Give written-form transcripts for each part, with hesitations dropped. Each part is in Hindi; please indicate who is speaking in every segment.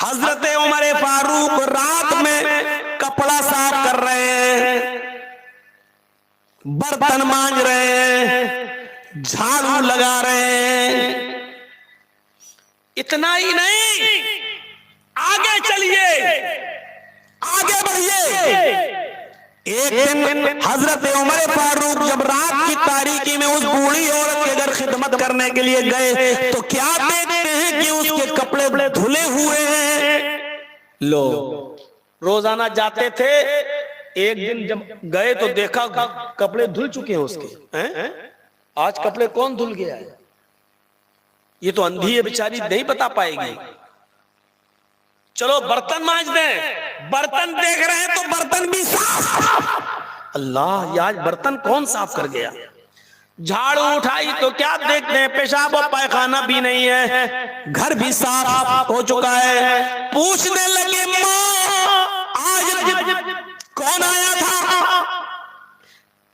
Speaker 1: हजरत उमर फारूक रात में कपड़ा साफ कर रहे हैं, बर्तन मांज रहे हैं, झाड़ू लगा रहे हैं। इतना ही नहीं, आगे चलिए, आगे बढ़िए। एक दिन हजरत उमर फारूक जब रात की तारीकी में उस बूढ़ी औरत के घर खिदमत करने के लिए गए तो क्या देखते हैं कि उसके कपड़े धुले हुए हैं। लो, रोजाना जाते थे, एक दिन जब गए तो देखा कपड़े धुल चुके हैं उसके हैं? आज कपड़े कौन धुल गया है? ये तो अंधी है बेचारी, नहीं बता पाएगी। चलो बर्तन मांज दें, बर्तन देख रहे हैं तो बर्तन भी साफ। अल्लाह, आज बर्तन कौन साफ कर गया? झाड़ू उठाई तो क्या देखते हैं, पेशाब और पायखाना भी नहीं है, घर भी साफ हो चुका है। पूछने लगे, माँ आज कौन आया था?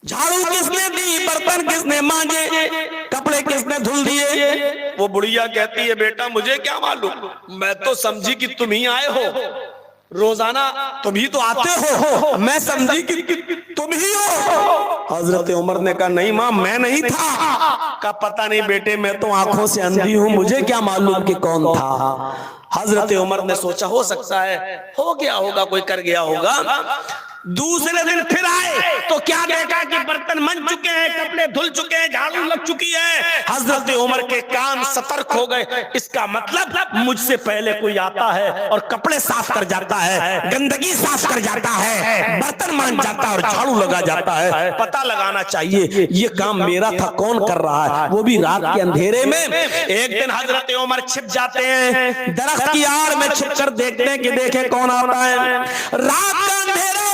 Speaker 1: झाड़ू किसने दी, बर्तन किसने मांजे, कपड़े किसने धुल दिए? वो बुढ़िया कहती है, बेटा मुझे क्या मालूम, मैं तो समझी कि तुम ही आए हो, रोजाना तुम ही तो आते हो, मैं समझी कि तुम ही हो। हजरत उमर ने कहा, नहीं माँ मैं नहीं था। का पता नहीं बेटे, मैं तो आंखों से अंधी हूँ, मुझे क्या मालूम कि कौन था। हजरत उमर ने सोचा हो सकता है हो गया होगा, कोई कर गया होगा। दूसरे दिन फिर आए तो क्या देखा कि बर्तन मंज चुके हैं, कपड़े धुल चुके हैं, झाड़ू लग चुकी है। हजरत उमर के कान सतर्क हो गए, इसका मतलब मुझसे पहले कोई आता है और कपड़े साफ कर जाता है, गंदगी साफ कर जाता है, बर्तन मांज जाता है और झाड़ू लगा जाता है। पता लगाना चाहिए ये काम मेरा था, कौन कर रहा है, वो भी रात के अंधेरे में। एक दिन हजरत उमर छिप जाते हैं, दरख्त की आड़ में छिप कर देखते हैं कि देखे कौन आता है। रात का अंधेरा,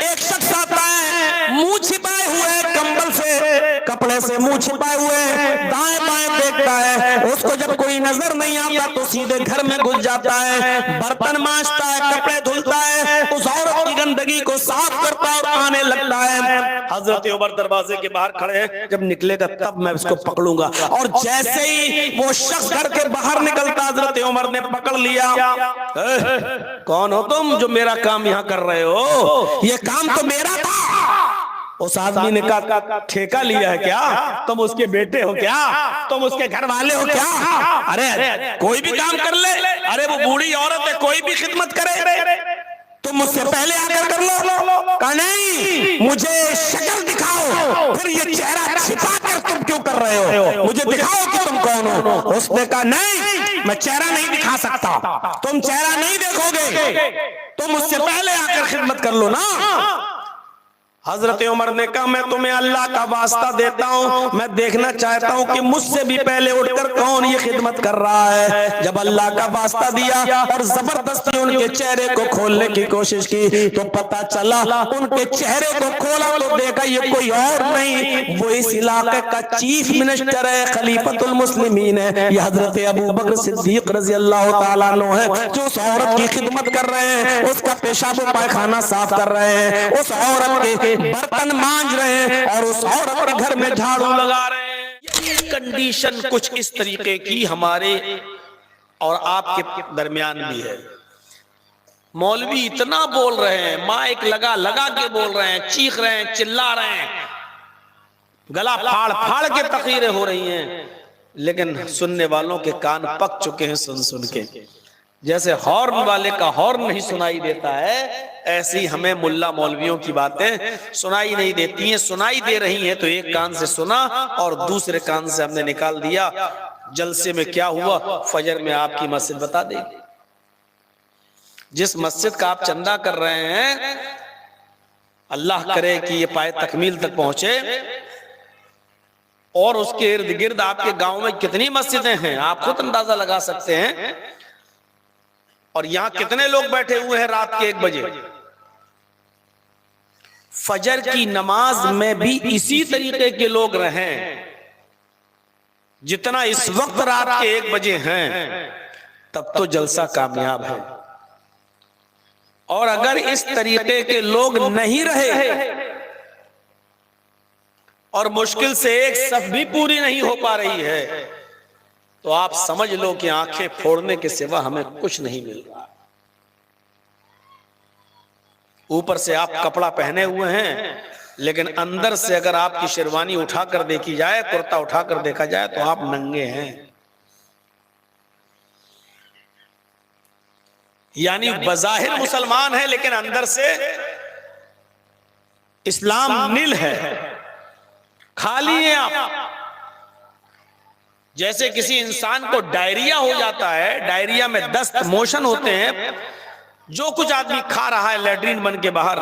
Speaker 1: एक शख्स आता है, मुंह छिपाए हुए, कंबल से कपड़े से मुंह छिपाए हुए, दाएं बाएं देखता है। उसको जब कोई नजर नहीं आता तो सीधे घर में घुस जाता है, बर्तन मांजता है, कपड़े धुलता है, उस औरत की गंदगी को साफ करता है और आने लगता है। हजरत उमर दरवाजे के बाहर खड़े हैं, जब निकलेगा तब मैं उसको पकड़ूंगा। और जैसे ही वो शख्स घर के बाहर निकलता, हजरत उमर ने पकड़ लिया। कौन हो तुम जो मेरा काम यहाँ कर रहे हो? ये काम तो मेरा था। उस आदमी ने कहा, ठेका लिया है क्या? तुम उसके बेटे हो क्या? तुम उसके घर वाले हो क्या? अरे कोई भी काम कर ले, अरे वो बूढ़ी औरत है, कोई भी खिदमत करे, तुम मुझसे पहले आकर कर लो। कहा नहीं, मुझे शक्ल दिखाओ, फिर ये चेहरा छिपा कर तुम क्यों कर रहे हो? मुझे दिखाओ कि तुम कौन हो। उसने कहा नहीं, मैं चेहरा नहीं दिखा सकता, तुम चेहरा नहीं देखोगे, तुम मुझसे पहले आकर खिदमत कर लो ना। हजरत उमर ने कहा, मैं तुम्हें अल्लाह का वास्ता देता हूँ, मैं देखना चाहता हूँ कि मुझसे भी पहले उठकर कौन ये खिदमत कर रहा है। जब अल्लाह का वास्ता दिया और जबरदस्ती उनके चेहरे को खोलने की कोशिश की तो पता चला, उनके चेहरे को खोला तो देखा ये कोई और नहीं, वो इस इलाके का चीफ मिनिस्टर है, खलीफतुल मुस्लिमीन है, ये हजरत अबू बकर सिद्दीक रजी अल्लाह ताला अन्हु है, जो उस औरत की खिदमत कर रहे हैं, उसका पेशाब पायखाना साफ कर रहे हैं, उस औरत के बर्तन मांज रहे हैं और उस औरत के घर में झाड़ू लगा रहे हैं। ये कंडीशन कुछ इस तरीके की हमारे और आपके दरमियान भी है। मौलवी इतना बोल रहे हैं, माइक लगा लगा के बोल रहे हैं, चीख रहे हैं, चिल्ला रहे हैं, गला फाड़ फाड़ के तकरीरें हो रही हैं, लेकिन सुनने वालों के कान पक चुके हैं सुन सुन के। जैसे हॉर्न वाले का हॉर्न नहीं सुनाई देता है, ऐसी हमें मुल्ला मौलवियों की बातें सुनाई नहीं देती हैं। सुनाई दे रही हैं तो एक कान से सुना और दूसरे कान से हमने निकाल दिया। जलसे में क्या हुआ, फजर में आपकी मस्जिद बता देगी। जिस मस्जिद का आप चंदा कर रहे हैं, अल्लाह करे कि ये पाए तकमील तक पहुंचे, और उसके इर्द गिर्द आपके गांव में कितनी मस्जिदें हैं आप खुद अंदाजा लगा सकते हैं। और यहां कितने लोग बैठे हुए हैं रात के 1 बजे। फजर की नमाज में भी इसी तरीके के लोग रहें जितना इस वक्त रात के 1 बजे हैं, तब तो जलसा कामयाब है। और अगर इस तरीके के लोग नहीं रहे और मुश्किल से एक सफ भी पूरी नहीं हो पा रही है, तो आप समझ लो कि आंखें फोड़ने के सिवा हमें कुछ नहीं मिल रहा। ऊपर से आप कपड़ा पहने हुए हैं, लेकिन अंदर से अगर आपकी शेरवानी उठाकर देखी जाए, कुर्ता उठाकर देखा जाए, तो आप नंगे हैं। यानी बज़ाहिर मुसलमान है, लेकिन अंदर से इस्लाम नील है, खाली है आप। जैसे किसी इंसान को डायरिया हो जाता है, डायरिया में दस्त, मोशन होते हैं, जो कुछ आदमी खा रहा है लैट्रिन बन के बाहर,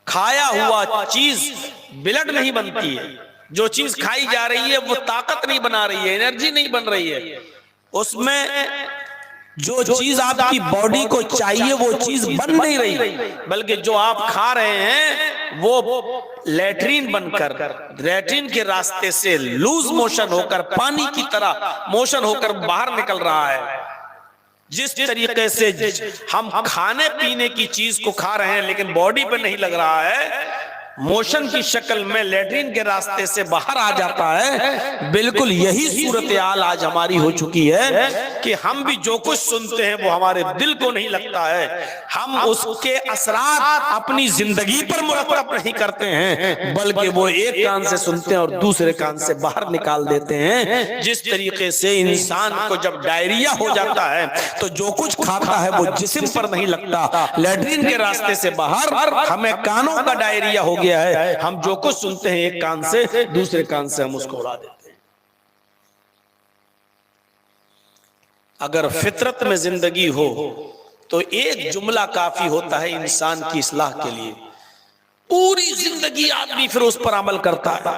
Speaker 1: खाया हुआ चीज ब्लड नहीं बनती है। जो चीज खाई जा रही है वो ताकत नहीं बना रही है, एनर्जी नहीं बन रही है। उसमें जो चीज आपकी बॉडी को चाहिए वो चीज बन नहीं रही, बल्कि जो आप खा रहे हैं वो लैट्रिन बनकर, लैट्रिन के रास्ते से लूज मोशन होकर, पानी की तरह मोशन होकर बाहर निकल रहा है। जिस तरीके से हम खाने पीने की चीज को खा रहे हैं लेकिन बॉडी पे नहीं लग रहा है, मोशन की शक्ल में लैट्रिन के रास्ते से बाहर आ जाता है, बिल्कुल यही सूरत हाल आज हमारी हो चुकी है कि हम भी जो कुछ सुनते हैं वो हमारे दिल को नहीं लगता है। हम उसके असरात अपनी जिंदगी पर मुरतब नहीं करते हैं, बल्कि वो एक कान से सुनते हैं और दूसरे कान से बाहर निकाल देते हैं। जिस तरीके से इंसान को जब डायरिया हो जाता है तो जो कुछ खाता है वो जिस्म पर नहीं लगता, लैट्रिन के रास्ते से बाहर, हमें कानों का डायरिया हो गया है। हम जो कुछ सुनते हैं एक कान से, दूसरे कान से हम उसको उड़ा देते हैं। अगर फितरत में जिंदगी हो तो एक जुमला काफी होता है इंसान की इस्लाह के लिए। पूरी जिंदगी आदमी फिर उस पर अमल करता है,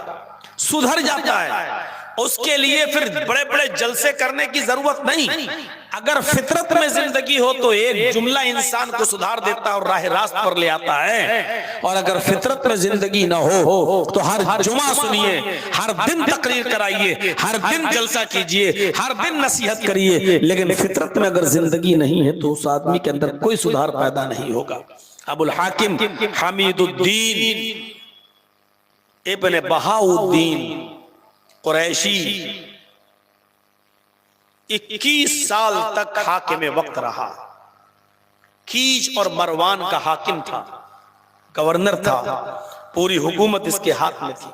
Speaker 1: सुधर जाता है। उसके लिए फिर बड़े बड़े जलसे करने की जरूरत नहीं। अगर फितरत में जिंदगी हो तो एक जुमला इंसान को सुधार देता है और राह रास्त पर ले आता है। और अगर फितरत में जिंदगी ना हो तो हर जुमा सुनिए, हर दिन तकरीर कराइए, हर दिन जलसा कीजिए, हर दिन नसीहत करिए, लेकिन फितरत में अगर जिंदगी नहीं है तो उस आदमी के अंदर कोई सुधार पैदा नहीं होगा। अबुल हाकिम हमीदुद्दीन इब्न बहाउद्दीन कुरैशी 21 साल तक हाकिम वक्त रहा। कीज और मरवान का हाकिम था, गवर्नर था, पूरी हुकूमत इसके हाथ में थी।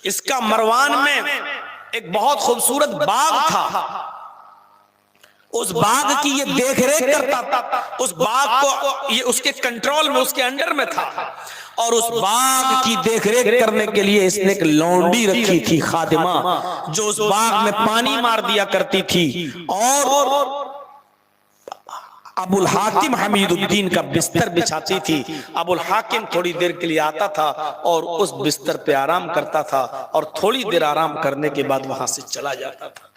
Speaker 1: इसका मरवान में एक बहुत खूबसूरत बाग था, उस बाग की ये देखरेख करता था। उस बाग को ये उसके कंट्रोल में, उसके अंडर में था। और उस बाग की देखरेख करने के लिए इसने एक लौंडी रखी थी, खादिमा, जो उस बाग में पानी मार दिया करती थी और अबुल हाकिम हमीदुद्दीन का बिस्तर बिछाती थी। अबुल हाकिम थोड़ी देर के लिए आता था और उस बिस्तर पे आराम करता था और थोड़ी देर आराम करने के बाद वहां से चला जाता था।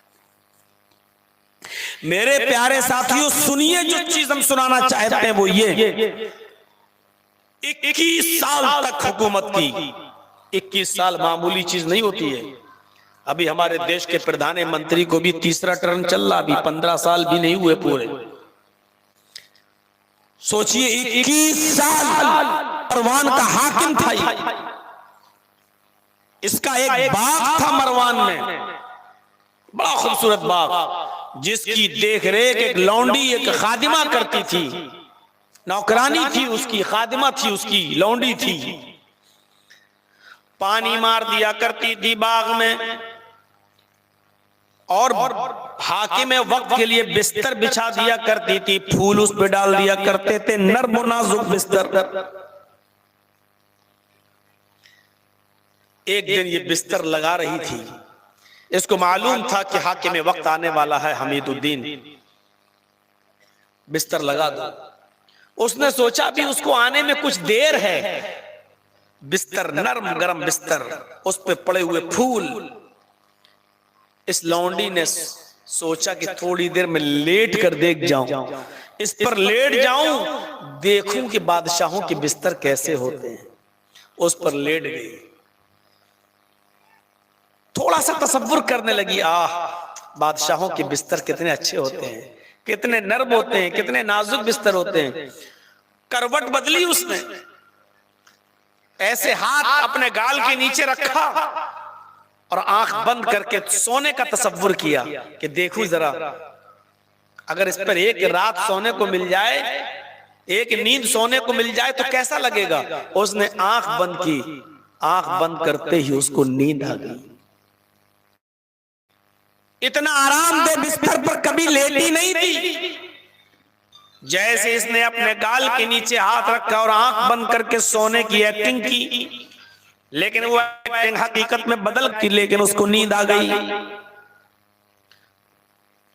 Speaker 1: मेरे प्यारे साथियों, सुनिए, जो चीज हम सुनाना चाहते हैं वो ये, 21 साल तक हुकूमत की। 21 साल मामूली चीज नहीं होती है। अभी हमारे देश के प्रधानमंत्री को भी तीसरा टर्म चल रहा, अभी 15 साल भी नहीं हुए पूरे। सोचिए, 21 साल मरवान का हाकिम था। इसका एक बाग था मरवान में, बड़ा खूबसूरत बाग, जिसकी देखरेख एक लौंडी, एक खादिमा करती थी। नौकरानी थी उसकी, खादिमा थी उसकी, लौंडी थी। पानी मार दिया करती थी बाग में और हाकिम वक्त के लिए बिस्तर बिछा दिया करती थी, फूल उस पे डाल दिया करते थे, नर्म नाजुक बिस्तर। एक दिन ये बिस्तर लगा रही थी, इसको मालूम था कि हाकिम वक्त आने वाला है हमीदुद्दीन, बिस्तर लगा दो। उसने सोचा भी उसको आने में कुछ देर है। बिस्तर नरम गरम बिस्तर, उस पे पड़े हुए फूल। इस लौंडी ने सोचा कि थोड़ी देर में लेट कर देख जाऊं, इस पर लेट जाऊं, देखूं कि बादशाहों के बिस्तर कैसे होते हैं। उस पर लेट गई, थोड़ा सा तसव्वुर करने लगी, बादशाहों के बिस्तर कितने अच्छे होते हैं, कितने नर्म होते हैं, कितने नाजुक बिस्तर होते हैं। करवट बदली उसने, ऐसे हाथ अपने गाल के नीचे रखा और आंख बंद करके सोने का तसव्वुर किया कि देखूं जरा, अगर इस पर एक रात सोने को मिल जाए, एक नींद सोने को मिल जाए तो कैसा लगेगा। उसने आंख बंद की, आंख बंद करते ही उसको नींद आ गई। इतना आरामदेह बिस्तर पर कभी लेटी नहीं थी। जैसे इसने अपने गाल के नीचे हाथ रखा और आंख बंद करके सोने की एक्टिंग की, लेकिन वो एक्टिंग हकीकत में बदल गई, लेकिन उसको नींद आ गई।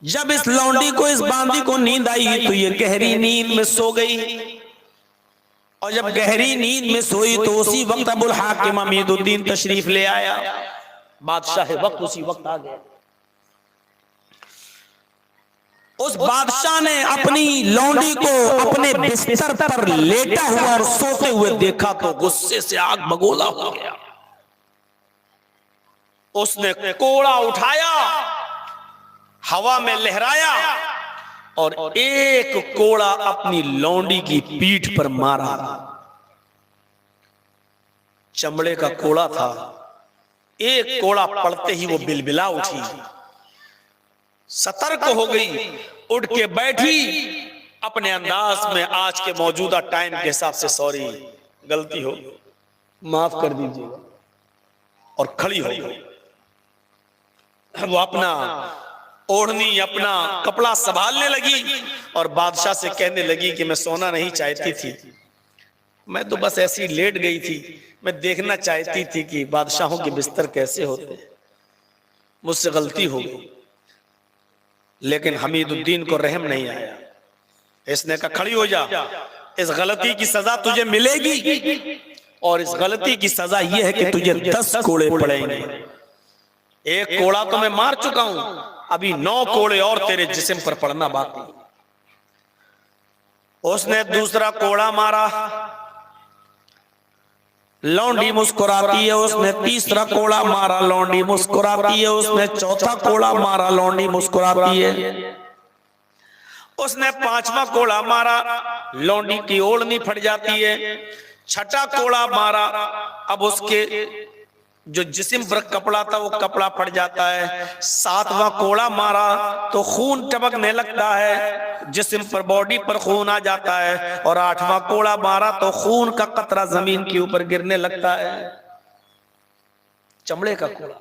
Speaker 1: जब इस लौंडी को, इस बांदी को नींद आई तो ये गहरी नींद में सो गई, और जब गहरी नींद में सोई तो उसी वक्त अबुल हाकिम हमीदुद्दीन तशरीफ ले आया। बादशाह वक्त उसी वक्त आ गया। उस बादशाह ने अपनी लौंडी को अपने बिस्तर पर लेटा हुआ और सोते हुए देखा तो गुस्से से आग बगोला हो गया। उसने कोड़ा उठाया, हवा में लहराया और एक कोड़ा अपनी लौंडी की पीठ पर मारा। चमड़े का कोड़ा था, एक कोड़ा पड़ते ही वो बिलबिला उठी, सतर्क हो गई, उठ के बैठी अपने अंदाज में। आज के मौजूदा टाइम के हिसाब से सॉरी, गलती हो, माफ कर दीजिएगा, और खड़ी हो गई। वो अपना ओढ़नी, अपना कपड़ा संभालने लगी और बादशाह से कहने लगी कि मैं सोना नहीं चाहती थी, मैं तो बस ऐसी लेट गई थी, मैं देखना चाहती थी कि बादशाहों के बिस्तर कैसे होते, मुझसे गलती हो गई। लेकिन हमीदुद्दीन को रहम नहीं आया। इसने कहा खड़ी हो जा, इस गलती की सजा तुझे मिलेगी, और इस गलती की सजा यह है कि तुझे 10 कोड़े पड़ेंगे। एक कोड़ा तो मैं मार चुका हूं, अभी 9 कोड़े और तेरे जिस्म पर पड़ना बाकी। उसने दूसरा कोड़ा मारा, लौंडी मुस्कुराती है। उसने तीसरा कोड़ा मारा, लौंडी मुस्कुराती है। उसने चौथा कोड़ा मारा, लौंडी मुस्कुराती है। उसने 5वां कोड़ा मारा, लौंडी की ओढ़नी फट जाती है। 6ठा कोड़ा मारा, अब उसके जो जिस्म पर कपड़ा था वो कपड़ा फट जाता है। 7वां कोड़ा मारा तो खून टपकने लगता है, जिस्म पर, बॉडी पर खून आ जाता है। और 8वां कोड़ा मारा तो खून का कतरा जमीन के ऊपर गिरने लगता है। चमड़े का कोड़ा।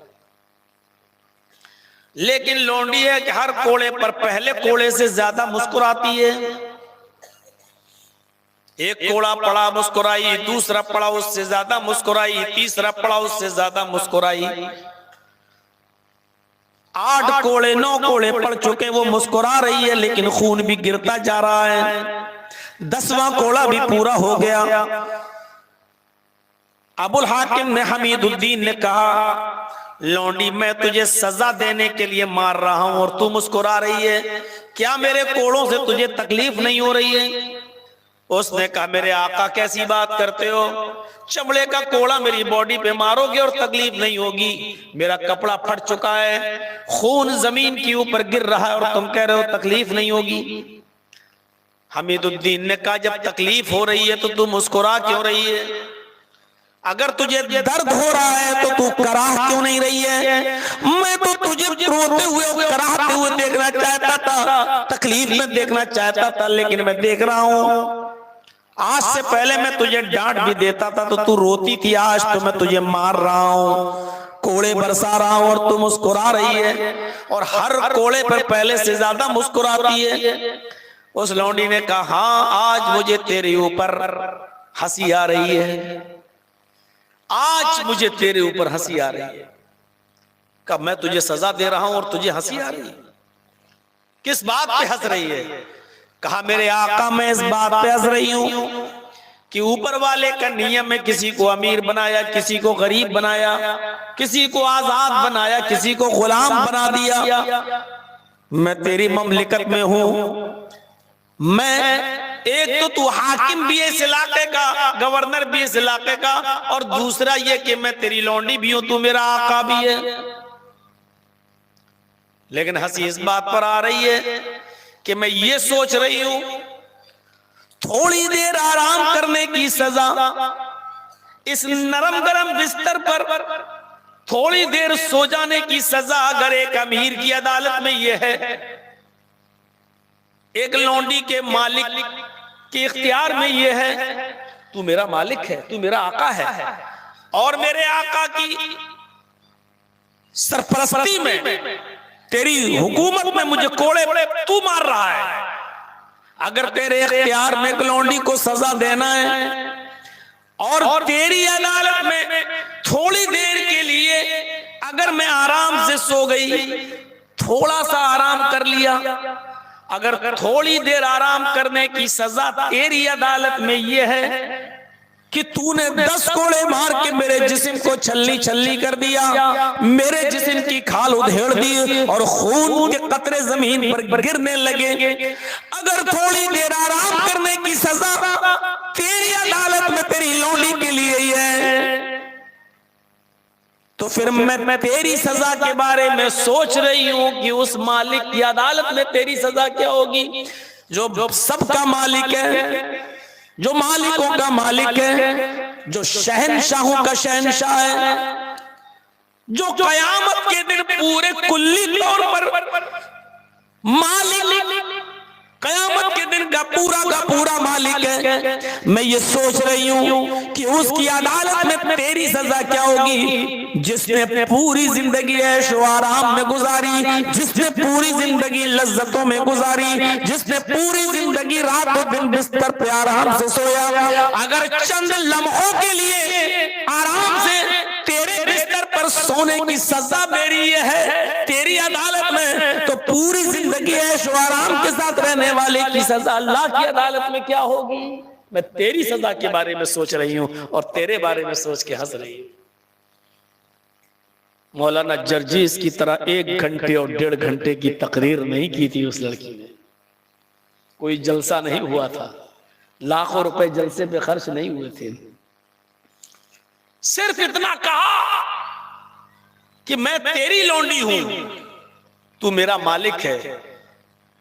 Speaker 1: लेकिन लौंडी है कि हर कोड़े पर पहले कोड़े से ज्यादा मुस्कुराती है। एक कोड़ा पड़ा, मुस्कुराई, दूसरा पड़ा, उससे ज्यादा मुस्कुराई, तीसरा पड़ा, उससे ज्यादा मुस्कुराई। 8 कोड़े 9 कोड़े पड़ चुके, वो मुस्कुरा रही है लेकिन खून भी गिरता जा रहा है। 10वां कोड़ा भी पूरा हो गया। अबुल हाकिम ने, हमीदुद्दीन ने कहा लौंडी मैं तुझे सजा देने के लिए मार रहा हूं और तू मुस्कुरा रही है, क्या मेरे कोड़ों से तुझे तकलीफ नहीं हो रही है? उसने कहा मेरे आका कैसी बात करते हो, चमड़े का कोड़ा मेरी बॉडी पे मारोगे और तकलीफ नहीं होगी? मेरा कपड़ा फट चुका है, खून जमीन के ऊपर गिर रहा है और तुम कह रहे हो तकलीफ नहीं होगी। हमीदुद्दीन ने कहा जब तकलीफ हो रही है तो तू मुस्कुरा क्यों रही है? अगर तुझे दर्द हो रहा है तो तू कराह क्यों नहीं रही है? मैं तो तुझे रोते हुए और कराहते हुए देखना चाहता था, तकलीफ में देखना चाहता था, लेकिन मैं देख रहा हूं आज से पहले मैं तुझे डांट भी देता था तो तू रोती थी, आज तो मैं तुझे मार रहा हूं, कोड़े बरसा रहा हूं और तू मुस्कुरा रही है, और हर कोड़े पर पहले से ज्यादा मुस्कुराती है। उस लौंडी ने कहा हाँ आज मुझे तेरे ऊपर हंसी आ रही है, आज मुझे तेरे ऊपर हंसी आ रही है। कब मैं तुझे सजा दे रहा हूं और तुझे हंसी आ रही है? किस बात पे हंस रही है? कहा मेरे आका मैं इस बात पे हंस रही हूं कि ऊपर वाले का नियम में किसी को अमीर बनाया, किसी को गरीब बनाया, किसी को आजाद बनाया, किसी को गुलाम बना दिया। मैं तेरी ममलिकत में हूं, मैं एक तो तू हाकिम भी है इस इलाके का, गवर्नर भी इस इलाके का, और दूसरा ये कि मैं तेरी लौंडी भी हूं, तू मेरा आका भी है। लेकिन हंसी इस बात पर आ रही है कि मैं ये सोच रही हूं थोड़ी देर आराम करने की सजा इस नरम गरम बिस्तर पर थोड़ी देर सो जाने की सजा अगर एक अमीर की अदालत में यह है, एक लौंडी के मालिक के इख्तियार में यह है, तू मेरा मालिक है, तू मेरा आका है और मेरे आका की सरपरस्ती में, तेरी हुकूमत में मुझे कोड़े तू मार रहा है। अगर तेरे इख्तियार में एक लौंडी को सजा देना है और तेरी अदालत में थोड़ी देर के लिए अगर मैं आराम से सो गई, थोड़ा सा आराम कर लिया, अगर थोड़ी देर आराम करने की सजा तेरी अदालत में यह है कि तूने 10 कोड़े मार के मेरे जिस्म को छल्ली छल्ली कर दिया, मेरे जिस्म की खाल उधेड़ दी और खून के कतरे जमीन पर गिरने लगे, अगर थोड़ी देर आराम करने की सजा तेरी अदालत में तेरी लौंडी के लिए ही है, तो फिर मैं तेरी सजा के बारे में सोच रही हूं कि उस मालिक की अदालत में तेरी सजा क्या होगी, जो सबका मालिक है, जो मालिकों का मालिक है, जो शहनशाहों का शहनशाह है, जो कयामत के दिन पूरे कुल्ली तौर पर मालिक, कयामत के दिन का पूरा मालिक है। मैं ये सोच रही हूं कि उसकी अदालत में तेरी सजा क्या होगी, जिसने पूरी जिंदगी ऐशो आराम में गुजारी, जिसने पूरी जिंदगी लज्जतों में गुजारी, जिसने पूरी जिंदगी रात और दिन बिस्तर पे आराम से सोया, अगर चंद लम्हों के लिए आराम से तेरे बिस्तर पर सोने की सजा मेरी ये है तेरी अदालत में, तो पूरी जिंदगी ऐशो आराम के साथ रहने वाले की सजा अल्लाह की अदालत में क्या होगी। मैं तेरी सजा के बारे में सोच रही हूं और तेरे बारे में सोच के हंस रही हूं। मौलाना जर्जीस की तरह 1 घंटे और 1.5 घंटे की तकरीर नहीं की थी उस लड़की ने, कोई जलसा नहीं हुआ था, लाखों रुपए जलसे पे खर्च नहीं हुए थे, सिर्फ इतना कहा कि मैं तेरी लौंडी हूं, तू मेरा मालिक है,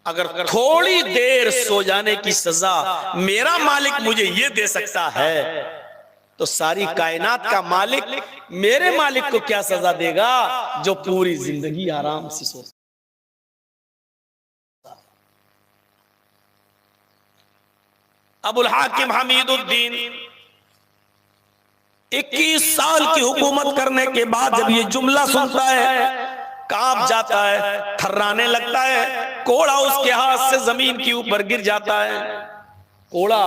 Speaker 1: अगर थोड़ी देर सो जाने की सजा मेरा मालिक मुझे ये दे सकता है, तो सारी कायनात का मालिक मेरे मालिक को क्या सजा देगा जो पूरी जिंदगी आराम से सो। अबुल हाकिम हमीदुद्दीन 21 साल की हुकूमत करने के बाद जब ये जुमला सुनता है कांप जाता है, थर्राने लगता है, कोड़ा उसके हाथ से जमीन के ऊपर गिर जाता है, कोड़ा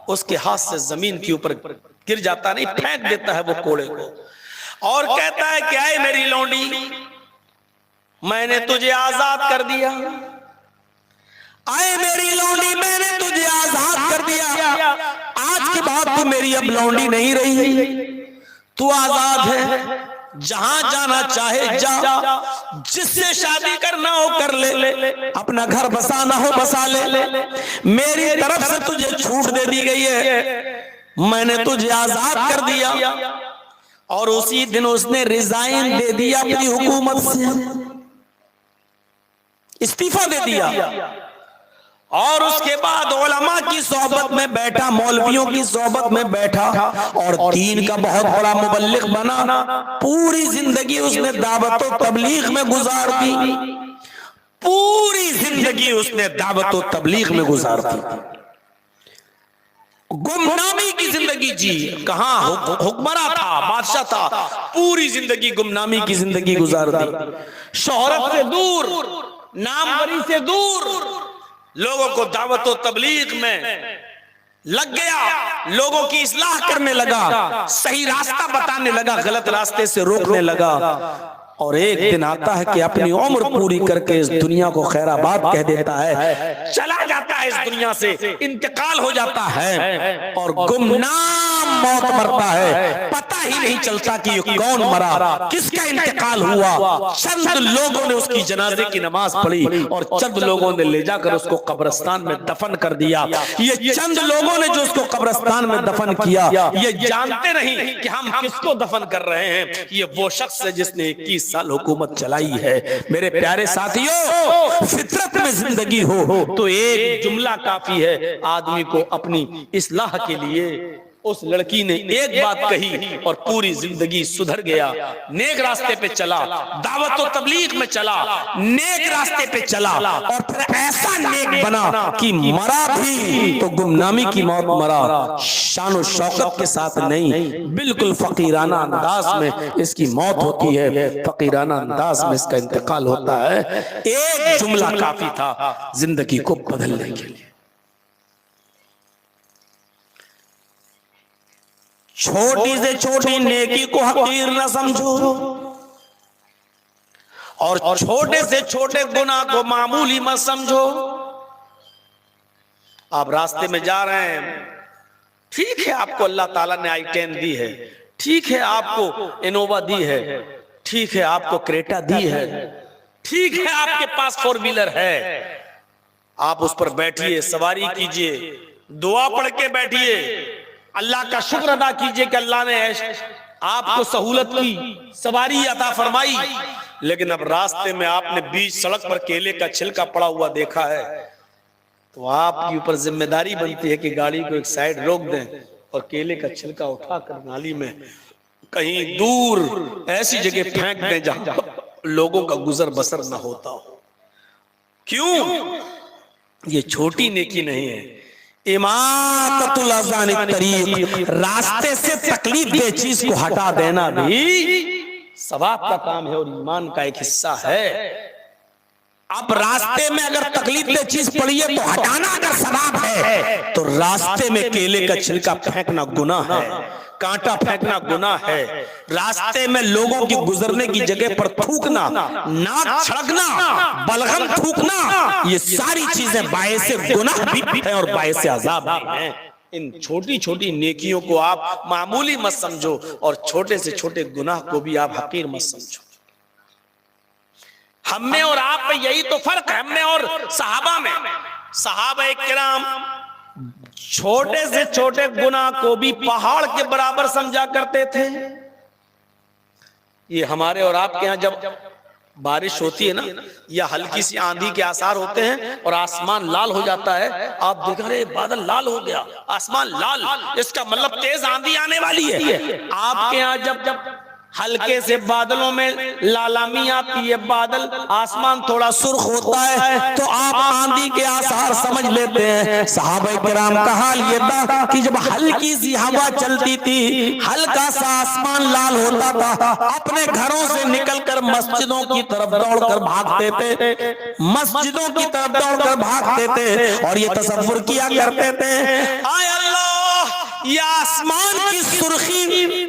Speaker 1: उसके हाथ से जमीन के ऊपर गिर जाता नहीं, फेंक देता है वो कोड़े को और कहता है क्या है मेरी लौंडी, मैंने तुझे आजाद कर दिया, आए मेरी लौंडी मैंने तुझे आजाद कर दिया, आज के बाद तू मेरी अब लौंडी नहीं रही, तू आजाद है, जहां जाना चाहे जा, जिससे शादी करना हो कर ले, अपना घर बसाना हो बसा ले, मेरी तरफ से तुझे छूट दे दी गई है, मैंने तुझे आजाद कर दिया। और उसी दिन उसने रिजाइन दे दिया अपनी हुकूमत से, इस्तीफा दे दिया और उसके बाद उलमा की सोहबत में बैठा, मौलवियों की सोहबत में बैठा और दीन का बहुत बड़ा मुबल्लिग बना। पूरी जिंदगी उसने दावत और तबलीग में गुजार दी, पूरी जिंदगी उसने दावत और तबलीग में गुजार दी, गुमनामी की जिंदगी जी, कहां हुक्मरान था, बादशाह था, पूरी जिंदगी गुमनामी की जिंदगी गुजार दी, शोहरत से दूर, नामवरी से दूर, लोगों को दावत और तबलीग में लग गया, लोगों की इस्लाह करने लगा, सही रास्ता बताने लगा, गलत रास्ते से रोकने लगा। और एक दिन आता है कि अपनी उम्र पूरी करके इस दुनिया को खैराबाद कह देता है, चला जाता है इस दुनिया से, इंतकाल हो जाता है और गुमनाम मौत मरता है, पता ही नहीं चलता कि ये कौन मरा, किसका इंतकाल हुआ। चंद लोगों ने उसकी जनाजे की नमाज पढ़ी और चंद लोगों ने ले जाकर उसको कब्रिस्तान में दफन कर दिया। ये चंद लोगों ने जो उसको कब्रिस्तान में दफन किया, ये जानते नहीं कि हम किसको दफन कर रहे हैं। ये वो शख्स है जिसने 21 साल हुकूमत चलाई है। मेरे प्यारे साथियों, फितरत में जिंदगी हो तो एक जुमला काफी है आदमी को अपनी इस्लाह के लिए, उस लड़की ने एक बात कही और पूरी जिंदगी सुधर गया। नेक रास्ते पे चला, दावत और तबलीग में चला, नेक रास्ते पे चला और फिर ऐसा नेक बना कि मरा भी तो गुमनामी की मौत मरा, शान शौकत के साथ नहीं, बिल्कुल फकीराना अंदाज में इसकी मौत होती है, फकीराना अंदाज में इसका इंतकाल होता है। एक जुमला काफी था जिंदगी को बदलने के लिए। छोटी से छोटी नेकी को हकीर न समझो और छोटे से छोटे गुनाह को मामूली मत समझो। आप रास्ते में जा रहे हैं, ठीक है आपको अल्लाह ताला ने i10 दी है, ठीक है आपको इनोवा दी है, ठीक है आपको क्रेटा दी है, ठीक है आपके पास 4 व्हीलर है, आप उस पर बैठिए, सवारी कीजिए, दुआ पढ़ के बैठिए, अल्लाह का शुक्र अदा कीजिए कि अल्लाह ने आपको सहूलत की, सवारी अता फरमाई। लेकिन अब रास्ते में आपने बीच सड़क पर केले का छिलका पड़ा हुआ देखा है तो आपके ऊपर जिम्मेदारी बनती है कि गाड़ी को एक साइड रोक दें और केले का छिलका उठाकर नाली में कहीं दूर ऐसी जगह फेंक दें जहां लोगों का गुजर बसर न होता हो। क्यों? ये छोटी नेकी नहीं है। इमाततुल अज़ान तरीक, रास्ते से तकलीफ दे चीज को हटा देना भी सवाब का काम है और ईमान का एक हिस्सा है। अब रास्ते में अगर तकलीफ दे चीज पड़ी है तो हटाना अगर सवाब है तो रास्ते में केले का छिलका फेंकना गुनाह है, कांटा फेंकना गुनाह है, रास्ते में लोगों की गुजरने की जगह पर थूकना, नाक छिड़कना, बलगम थूकना, ये सारी चीजें बायसे गुनाह भी है और बायसे अजाब भी हैं। इन छोटी छोटी नेकियों को आप मामूली मत समझो और छोटे से छोटे गुनाह को भी आप हकीर मत समझो। हम में और आप में यही तो फर्क है, हम में और सहाबा में। सहाबा किराम छोटे से छोटे गुनाह को भी पहाड़ के बराबर समझा करते थे। ये हमारे और आपके यहाँ जब बारिश होती है ना या हल्की सी आंधी के आसार होते हैं और आसमान लाल हो जाता है, आप देख रहे बादल लाल हो गया, आसमान लाल, इसका मतलब तेज आंधी आने वाली है। आपके यहाँ जब हल्के से बादलों में लालामी आती है, बादल आसमान थोड़ा सुर्ख होता है तो आप आंधी के आसार समझ लेते हैं। सहाबा किराम का हाल ये था कि जब हल्की सी हवा चलती थी, हल्का सा आसमान लाल होता था, अपने घरों से निकलकर मस्जिदों की तरफ दौड़कर भागते थे, मस्जिदों की तरफ दौड़कर भागते थे और ये तसव्वुर किया करते थे, आय अल्लाह ये आसमान की सुर्खी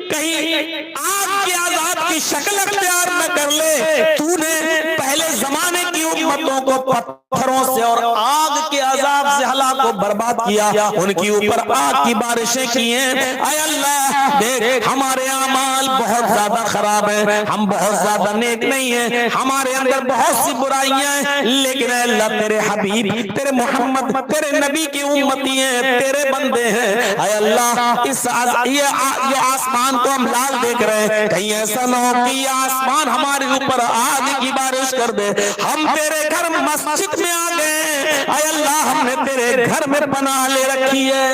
Speaker 1: कहीं आग के आजाद की शक्ल अख्तियार न कर ले। तूने पहले जमाने की उम्मतों को पत्थरों से और आग के अजाब से हलाक को बर्बाद किया, उनके ऊपर आग की बारिशें की हैं। आय अल्लाह देख हमारे अमाल बहुत ज्यादा खराब है, हम बहुत ज्यादा नेक नहीं है, हमारे अंदर बहुत सी बुराइयां हैं, लेकिन अल्लाह तेरे हबीब, तेरे मोहम्मद, तेरे नबी की उम्मती हैं, तेरे बंदे हैं। आय अल्लाह इस ये आसमान को हम लाल देख रहे हैं, कहीं ऐसा ना हो कि ये आसमान हमारे ऊपर आग की बारिश कर दे। हम तेरे घर मस्जिद में आ गए, आय अल्लाह हमने तेरे घर में पनाह ले रखी है।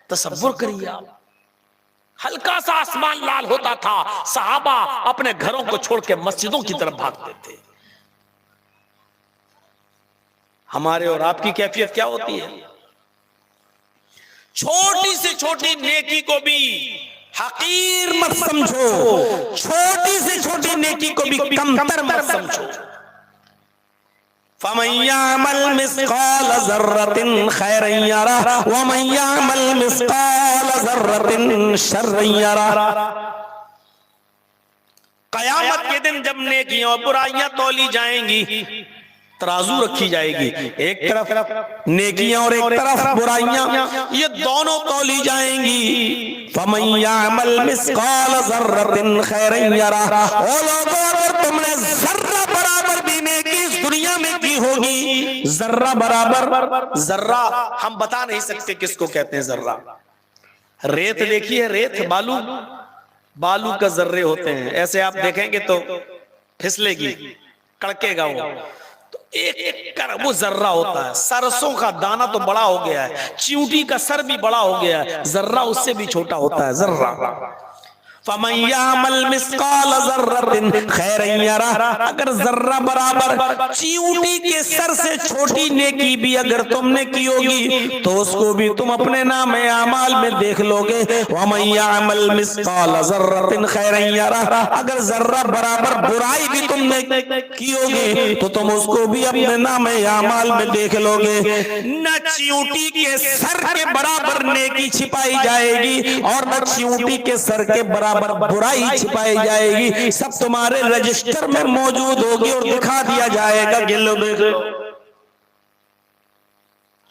Speaker 1: तसव्वुर करिए आप, हल्का सा आसमान लाल होता था, सहाबा अपने घरों को छोड़ के मस्जिदों की तरफ भागते थे। हमारे और आपकी कैफियत क्या होती है? छोटी से छोटी नेकी को भी हकीर मत समझो, छोटी से छोटी नेकी को भी कमतर मत समझो। फमन यअमल मिस्काल ज़र्रतिन खैरन यरा व मन यअमल मिस्काल ज़र्रतिन शर्रन यरा। क़यामत के दिन जब नेकियां और बुराइयां तौली जाएंगी, तराजू रखी जाएगी, एक तरफ नेकियां और एक तरफ बुराइयां, ये दोनों तौली जाएंगी। फमन यअमल मिस्काल ज़र्रतिन खैरन यरा, ओ लोगों अगर तुमने जर्रा बराबर भी नेकी इस दुनिया में की होगी, जर्रा बराबर, जर्रा हम बता नहीं सकते किसको कहते हैं जर्रा। रेत देखिए, रेत बालू, बालू का जर्रे होते हैं, ऐसे आप देखेंगे तो फिसलेगी, कड़केगा वो। तो एक कर वो जर्रा होता है, सरसों का दाना तो बड़ा हो गया है, चींटी का सर भी बड़ा हो गया है, जर्रा उससे भी छोटा होता है, जर्रा। फमन यामल मिस्काल ज़र्रतिन खैरन यरा, अगर जर्रा बराबर चींटी के सर से छोटी नेकी भी अगर तुमने की होगी तो उसको भी तुम अपने नाम आमाल में देख लोगे। वमन यामल मिस्काल ज़र्रतिन खैरन यरा, अगर जर्रा बराबर बुराई भी तुमने की होगी तो तुम उसको भी अपने नाम आमाल में देख लोगे। न चींटी के सर के बराबर नेकी छिपाई जाएगी और न चींटी के सर के बराबर बुराई छिपाई जाएगी, सब तुम्हारे रजिस्टर में मौजूद होगी और दिखा दिया जाएगा कि लो देखो।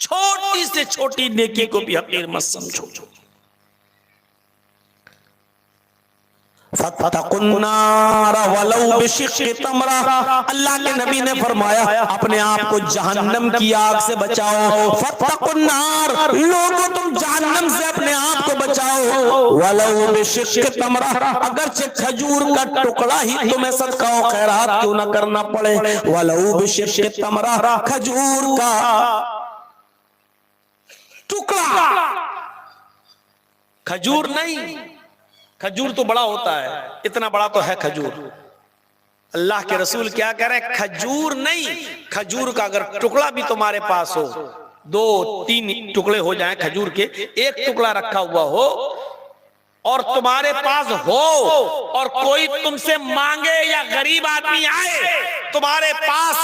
Speaker 1: छोटी से छोटी नेकी को भी हकीर मत समझो। फत्तकुन्नार वलौ बिशिक्कि तमरा, अल्लाह के नबी ने फरमाया अपने आप को जहन्नम की आग से बचाओ। फत्तकुन्नार, लोगों तुम जहन्नम से अपने आप को बचाओ। वलौ बिशिक्कि तमरा, अगरचे खजूर का टुकड़ा ही तुम्हें सदका व खैरात क्यों ना करना पड़े। वलौ बिशिक्कि तमरा, खजूर का टुकड़ा, खजूर नहीं, खजूर तो बड़ा होता है, इतना बड़ा तो है खजूर। अल्लाह के रसूल क्या कह रहे हैं, खजूर नहीं, खजूर का अगर टुकड़ा भी तुम्हारे पास हो, 2-3 टुकड़े हो जाएं खजूर के, एक टुकड़ा रखा हुआ हो और तुम्हारे पास हो और कोई तुमसे मांगे या गरीब आदमी आए तुम्हारे पास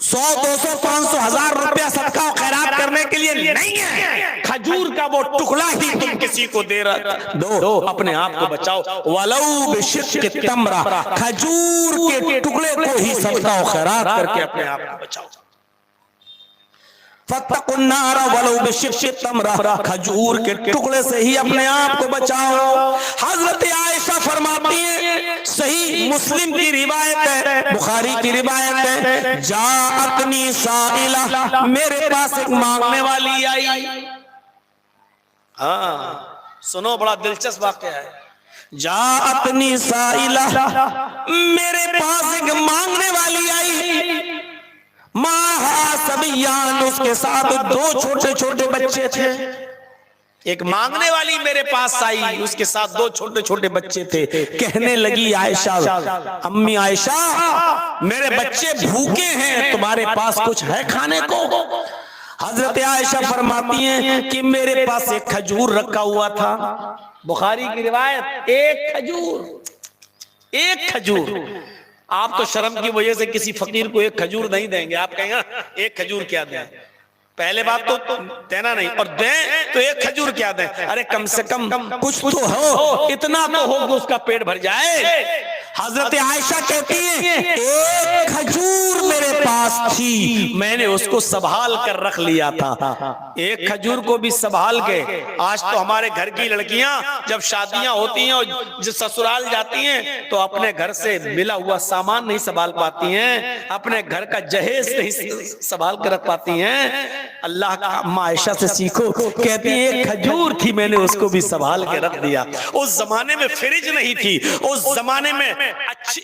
Speaker 1: 100, 200, 500, 1000 रुपया सदका और खैरात करने के लिए नहीं है, खजूर का वो टुकड़ा ही तुम किसी को दे रहा दो, अपने आप को बचाओ। वलौ बिशिक्कि तमरा, खजूर के टुकड़े को ही सदका और खैरात करके अपने आप को बचाओ। फत्तकुन्नार वलौ बिशिक्कि तमरा, खजूर के टुकड़े से ही अपने आप को बचाओ। हजरत आयशा फरमाती है, सही मुस्लिम की रिवायत है, बुखारी की रिवायत है, जाअतनी साइला, मेरे पास एक मांगने वाली आई। हाँ सुनो, बड़ा दिलचस्प वाकया है। जाअतनी साइला, मेरे पास एक मांगने वाली आई। माहा सबियान, उसके साथ 2 छोटे छोटे बच्चे थे। एक मांगने वाली मेरे पास आई, उसके साथ 2 छोटे छोटे बच्चे थे। कहने लगी आयशा, अम्मी आयशा, मेरे बच्चे भूखे हैं, तुम्हारे पास कुछ है खाने को। हजरत आयशा फरमाती हैं कि मेरे पास एक खजूर रखा हुआ था। बुखारी की रिवायत, एक खजूर। आप तो शर्म की वजह से किसी फकीर को एक खजूर नहीं देंगे, आप कहेंगे एक खजूर क्या दें। पहले बात तो देना नहीं, और दें तो एक खजूर क्या दें। अरे कम से कम कुछ तो हो, इतना तो हो कि उसका पेट भर जाए। हजरत आयशा कहती है एक खजूर मेरे पास थी, मैंने उसको संभाल कर रख लिया था। एक खजूर को भी संभाल के, आज तो हमारे घर की लड़कियां जब शादियां होती हैं और जब ससुराल जाती हैं तो अपने घर से मिला हुआ सामान नहीं संभाल पाती हैं, अपने घर का जहेज नहीं संभाल कर रख पाती हैं। अल्लाह का अम्मा आयशा से सीखो, कहती है एक खजूर थी, मैंने उसको भी संभाल के रख दिया। उस जमाने में फ्रिज नहीं थी, उस जमाने में अच्छी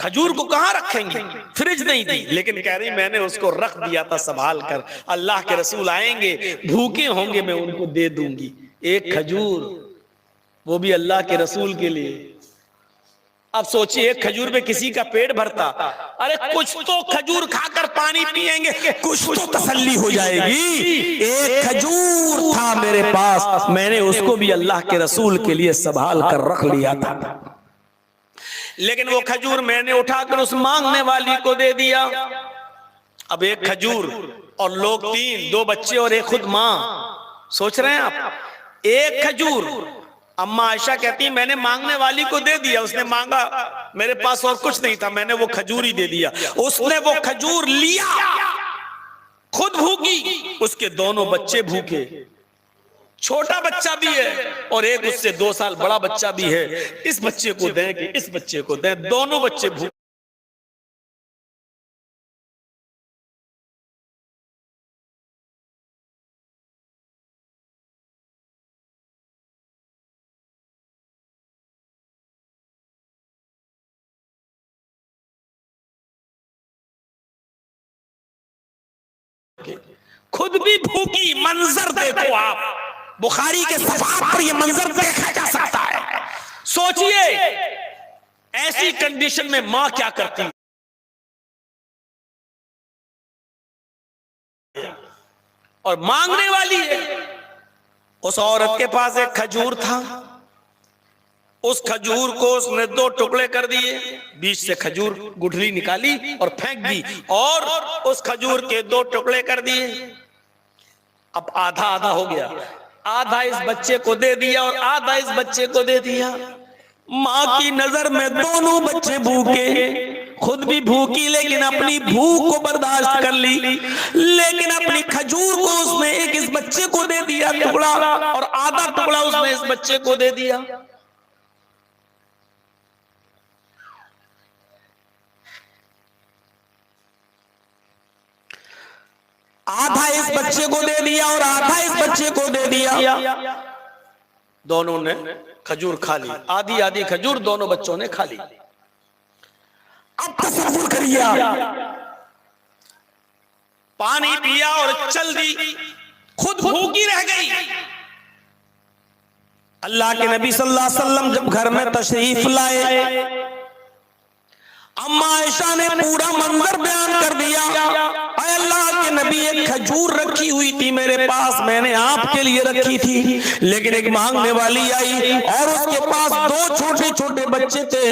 Speaker 1: खजूर को कहां रखेंगे, फ्रिज नहीं थी, लेकिन कह रही मैंने उसको रख दिया था संभाल कर। अल्लाह के रसूल आएंगे, भूखे होंगे, मैं उनको दे दूंगी एक खजूर, वो भी अल्लाह के रसूल के लिए। अब सोचिए एक खजूर में किसी का पेट भरता। अरे कुछ तो खजूर खाकर पानी पिएंगे, कुछ तो तसल्ली हो जाएगी। एक खजूर था मेरे पास, मैंने उसको भी अल्लाह के रसूल के लिए संभाल कर रख लिया था। लेकिन वो खजूर मैंने उठाकर उस मांगने वाली को दे दिया। अब एक खजूर और लोग 3, 2 बच्चे और एक खुद मां। सोच रहे हैं आप, एक खजूर। अम्मा आयशा कहती है मैंने मांगने वाली को दे दिया, उसने मांगा, मेरे पास और कुछ नहीं था, मैंने वो खजूर ही दे दिया। उसने वो खजूर लिया, खुद भूखी, उसके दोनों बच्चे भूखे, छोटा बच्चा भी है और एक उससे 2 साल बड़ा बच्चा भी है। इस बच्चे को दें कि इस बच्चे को दें, दोनों बच्चे भूखे। खुद भी भूखी, मंजर देखो आप, बुखारी के सफात पर यह मंजर देखा जा सकता है। सोचिए ऐसी कंडीशन में मां क्या करती और मांगने वाली है। उस औरत के पास एक खजूर था, उस खजूर को उसने 2 टुकड़े कर दिए, बीच से खजूर गुठली निकाली और फेंक दी, और उस खजूर के 2 टुकड़े कर दिए। अब आधा आधा हो गया, आधा इस बच्चे को दे दिया और आधा इस बच्चे को दे दिया। मां की नजर में दोनों बच्चे भूखे, खुद भी भूखी, लेकिन अपनी भूख को बर्दाश्त कर ली, लेकिन अपनी खजूर को उसने एक इस बच्चे को दे दिया टुकड़ा, और आधा टुकड़ा उसने इस बच्चे को दे दिया। आधा इस बच्चे को दे दिया और आधा इस बच्चे को दे दिया। दोनों ने खजूर खा ली, आधी आधी खजूर दोनों बच्चों ने खा ली। अब तसव्वुर करिए, पानी पिया और चल दी, खुद भूखी रह गई। अल्लाह के नबी सल्लल्लाहु अलैहि वसल्लम जब घर में तशरीफ लाए, अम्मा आयशा ने पूरा मंजर बयान कर दिया। अल्लाह के नबी, एक खजूर रखी हुई थी मेरे पास, मैंने आपके लिए रखी थी, लेकिन एक मांगने वाली आई और उसके पास 2 छोटे छोटे बच्चे थे,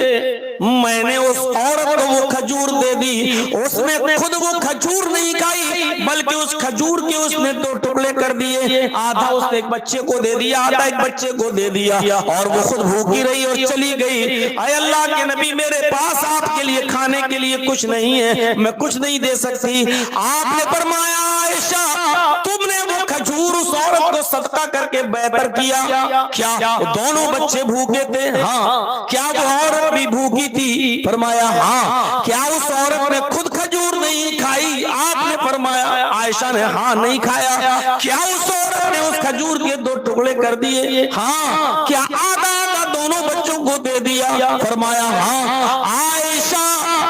Speaker 1: मैंने उस औरत को वो खजूर दे दी। उसने खुद वो खजूर नहीं खाई, बल्कि उस खजूर के उसने 2 टुकड़े कर दिए, आधा उसने एक बच्चे को दे दिया, आधा एक बच्चे को दे दिया, और वो खुद भूखी रही और चली गई। अरे अल्लाह के नबी, मेरे पास आपके लिए खाने के लिए कुछ नहीं है, मैं कुछ नहीं दे सकती। आपने फरमाया, आयशा, तुमने वो खजूर उस औरत को सदका करके बेहतर किया। क्या दोनों बच्चे भूखे थे? हाँ। क्या वो औरत भी भूखी थी? फरमाया हाँ। क्या उस औरत ने खुद खजूर नहीं खाई? आपने फरमाया, आयशा ने हाँ नहीं खाया। क्या उस औरत ने उस खजूर के 2 टुकड़े कर दिए? हाँ। क्या आधा आधा दोनों बच्चों को दे दिया? फरमाया हाँ। आयशा,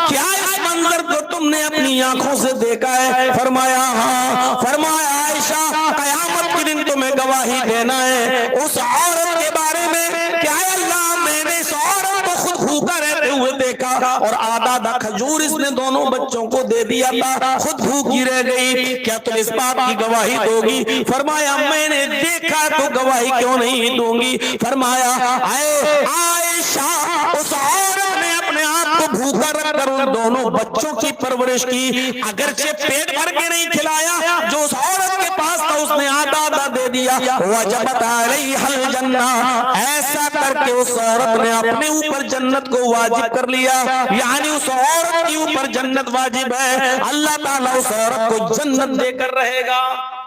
Speaker 1: क्या इस मंजर को तुमने अपनी आंखों से देखा है? फरमाया हाँ। फरमाया, आयशा, कयामत के दिन तुम्हें गवाही देना है उस औरत के बारे में, क्या अल्लाह, मैंने इस औरत को खुद भूखा रहते हुए देखा और आधा आधा खजूर इसने दोनों बच्चों को दे दिया था, खुद भूखी रह गई, क्या तुम इस बात की गवाही दोगी? फरमाया, मैंने देखा तो गवाही क्यों नहीं दूंगी? फरमाया, आयशा, उस औरत ने अपने आप को भूखा रखकर उन दोनों बच्चों की परवरिश की, अगरचे पेट भर के नहीं खिलाया, जो उस औरत के पास था उसने आधा आधा दे दिया। वजबत अलैहल जन्ना, ऐसा करके उस औरत ने अपने ऊपर जन्नत को वाजिब कर लिया, यानी उस औरत के ऊपर जन्नत वाजिब है, अल्लाह ताला उस औरत को जन्नत देकर रहेगा।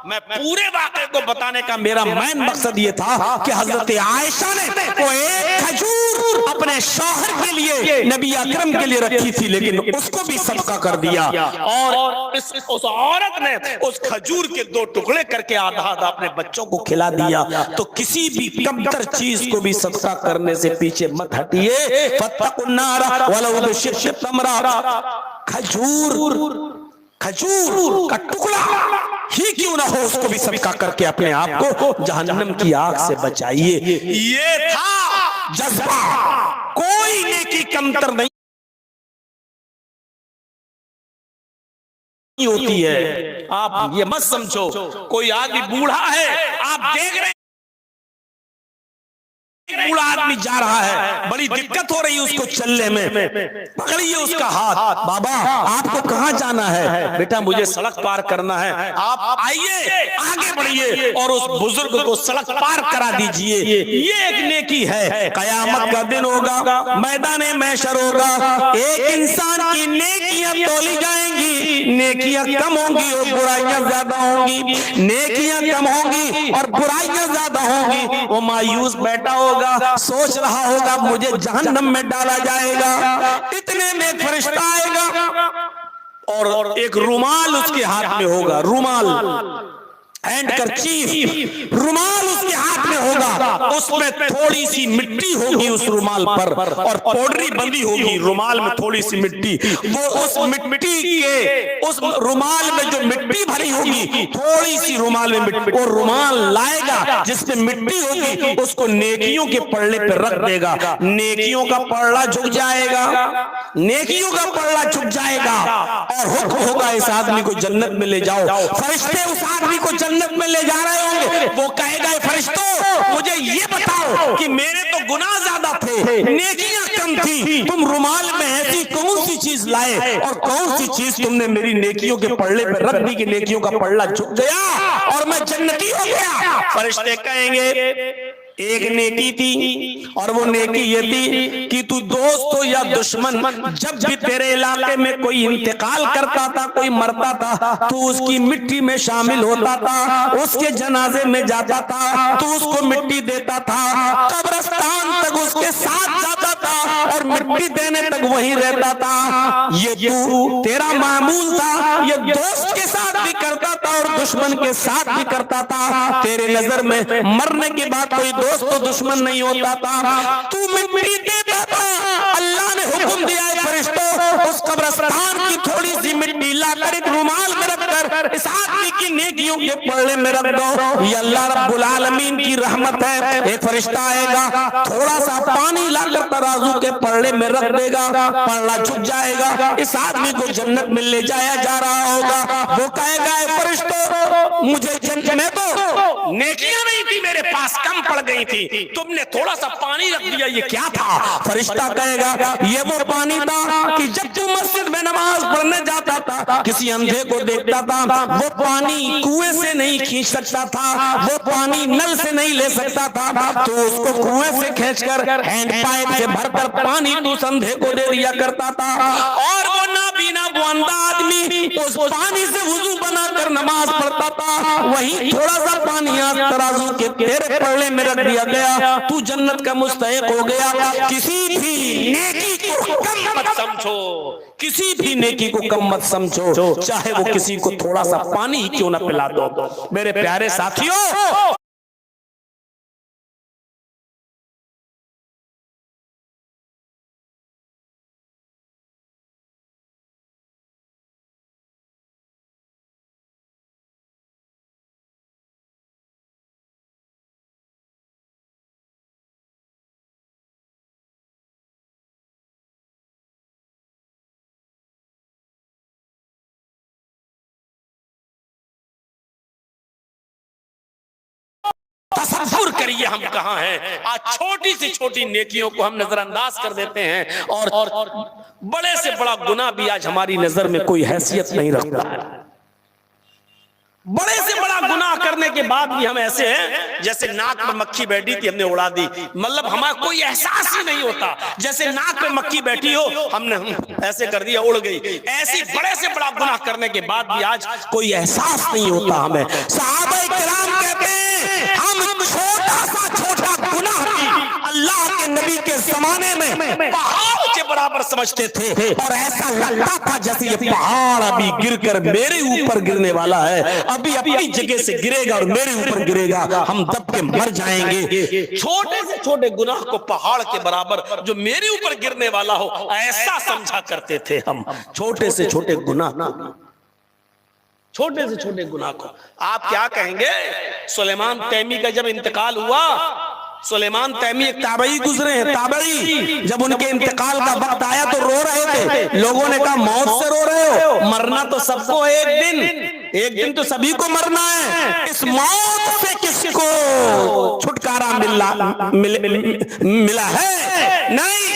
Speaker 1: मैं पूरे वाक़े को बताने का मेरा मेन मकसद ये था कि हजरत आयशा ने वो एक खजूर अपने शौहर के लिए, नबी अकरम के लिए रखी थी, लेकिन उसको भी सदका कर दिया, और उस औरत ने उस खजूर के 2 टुकड़े करके आधा आधा अपने बच्चों को खिला दिया। तो किसी भी कमतर चीज को भी सदका करने से पीछे मत हटिए। फत्तकुन्नार वलौ बिशिक्क तमरा, खजूर का टुकड़ा ही क्यों ना हो, उसको भी सदका करके अपने आप को जहन्नम की आग से बचाइए। ये था जज्बा, कोई नेकी कमतर नहीं होती है। आप ये मत समझो कोई आदमी बूढ़ा है, आप देख रहे हैं बूढ़ा आदमी जा रहा है, बड़ी दिक्कत हो रही है उसको चलने में, पकड़िए उसका हाथ, बाबा आपको कहाँ जाना है? बेटा मुझे सड़क पार करना है, आप आइए आगे बढ़िए और उस बुजुर्ग को सड़क पार करा दीजिए। ये एक नेकी है। कयामत का दिन होगा, मैदान महशर होगा, एक इंसान की नेकियां तोली जाएंगी, नेकियां कम होंगी और बुराइयां ज्यादा होंगी, नेकियां कम होंगी और बुराइयां ज्यादा होंगी। वो मायूस बैठा होगा, सोच रहा होगा मुझे जहन्नम में डाला जाएगा। इतने में एक फरिश्ता आएगा और एक रुमाल उसके हाथ में होगा, रुमाल हैंड करचीफ, रुमाल उसके हाथ में होगा, उसमें थोड़ी सी मिट्टी होगी उस रुमाल पर और पाउडरी बंदी होगी रुमाल में थोड़ी सी मिट्टी। वो उस मिट्टी के उस रुमाल में जो मिट्टी भरी होगी, थोड़ी सी रुमाल में मिट्टी, वो रुमाल लाएगा जिसमें मिट्टी होगी, उसको नेकियों के पल्ले पे रख देगा, नेकियों का पल्ला झुक जाएगा, नेकियों का पल्ला झुक जाएगा और हुक्म होगा इस आदमी को जन्नत में ले जाओ। फरिश्ते उस आदमी को जन्नत में ले जा रहे होंगे, वो कहेगा फरिश्तों मुझे ये बताओ कि मेरे तो गुनाह ज्यादा थे, नेकियां कम थी, तुम रुमाल में ऐसी कौन सी चीज लाए और कौन सी चीज तुमने मेरी नेकियों के पल्ले पे रख दी कि नेकियों का पल्ला झुक गया और मैं जन्नती हो गया। फरिश्ते कहेंगे एक नेकी थी और वो नेकी ये थी कि तू दोस्त हो या दुश्मन, जब भी तेरे इलाके में कोई इंतकाल करता था, कोई मरता था, तू उसकी मिट्टी में शामिल होता था, उसके जनाजे में जाता था, तू उसको मिट्टी देता था, कब्रिस्तान तक उसके साथ जाता था और मिट्टी देने तक वहीं रहता था। ये तू तेरा मामूल था, ये दोस्त के साथ भी करता था और दुश्मन के साथ भी करता था। तेरे नजर में मरने के बाद कोई दोस्त तो दुश्मन नहीं होता था, तू मिट्टी देता था। अल्लाह ने हुक्म दिया है फरिश्तों उस कब्रिस्तान की थोड़ी सी मिट्टी लाकर एक रुमाल में रखकर इस आदमी की नेकियों के पल्ले में रख दो। ये अल्लाह रब्बुल आलमीन की रहमत है। एक फरिश्ता आएगा, थोड़ा सा पानी लाकर तराजू के पल्ले में रख देगा, पल्ला झुक जाएगा, इस आदमी को जन्नत में ले जाया जा रहा होगा। वो कहेगा फरिश्तों मुझे जन्नत में तो नेकियां नहीं थी, मेरे पास कम पड़ गई थी, तुमने थोड़ा सा पानी रख दिया, ये क्या था? फरिश्ता कहेगा ये वो पानी था कि जब तू मस्जिद में नमाज पढ़ने जाता था, किसी अंधे को देखता था, वो पानी कुएं से नहीं खींच सकता था, वो पानी नल से नहीं ले सकता था, तो उसको कुएं से खींचकर हैंड पाइप से भरकर पानी तू अंधे को दे दिया करता था। और वो नाबीना वो अंधा आदमी उस पानी से वुजू बनाकर नमाज पढ़ता था, वही थोड़ा सा पानी तराजू के तेरे पल्ले में रख दिया गया, तू जन्नत का मुस्तहिक हो गया। किसी भी नेकी को कम मत समझो, किसी भी नेकी को कम मत समझो, चाहे वो किसी को थोड़ा सा पानी ही क्यों ना पिला दो। मेरे प्यारे साथियों, तसव्वुर करिए हम कहाँ हैं। आज छोटी से छोटी नेकियों को हम नजरअंदाज कर देते हैं और बड़े से बड़ा गुनाह भी आज हमारी नजर में कोई हैसियत नहीं रखता है। बड़े से बड़ा गुनाह करने के बाद भी हम ऐसे हैं जैसे नाक में मक्खी बैठी थी हमने उड़ा दी, मतलब हमारा कोई एहसास ही नहीं होता, जैसे नाक में मक्खी बैठी हो हमने ऐसे कर दिया उड़ गई। ऐसी बड़े से बड़ा गुनाह करने के बाद भी आज कोई एहसास नहीं होता हमें। सहाबा किराम कहते हैं हम छोटा गुनाह भी अल्लाह के नबी के जमाने में पहाड़ के बराबर समझते थे और ऐसा लगता था जैसे ये पहाड़ अभी गिरकर मेरे ऊपर गिरने वाला है, अभी अपनी जगह से गिरेगा और मेरे ऊपर गिरेगा, हम दब के मर जाएंगे। छोटे से छोटे गुनाह को पहाड़ के बराबर जो मेरे ऊपर गिरने वाला हो ऐसा समझा करते थे हम। छोटे से छोटे गुनाह, छोटे से छोटे गुनाह को आप क्या कहेंगे? सुलेमान तैमी का जब इंतकाल हुआ, सुलेमान तैमी एक ताबई गुजरे हैं, ताबई, जब उनके इंतकाल का वक्त आया तो रो रहे थे। लोगों ने कहा मौत से रो रहे हो, मरना तो सबको एक दिन तो सभी को मरना है, इस मौत से किसको छुटकारा मिला है? नहीं।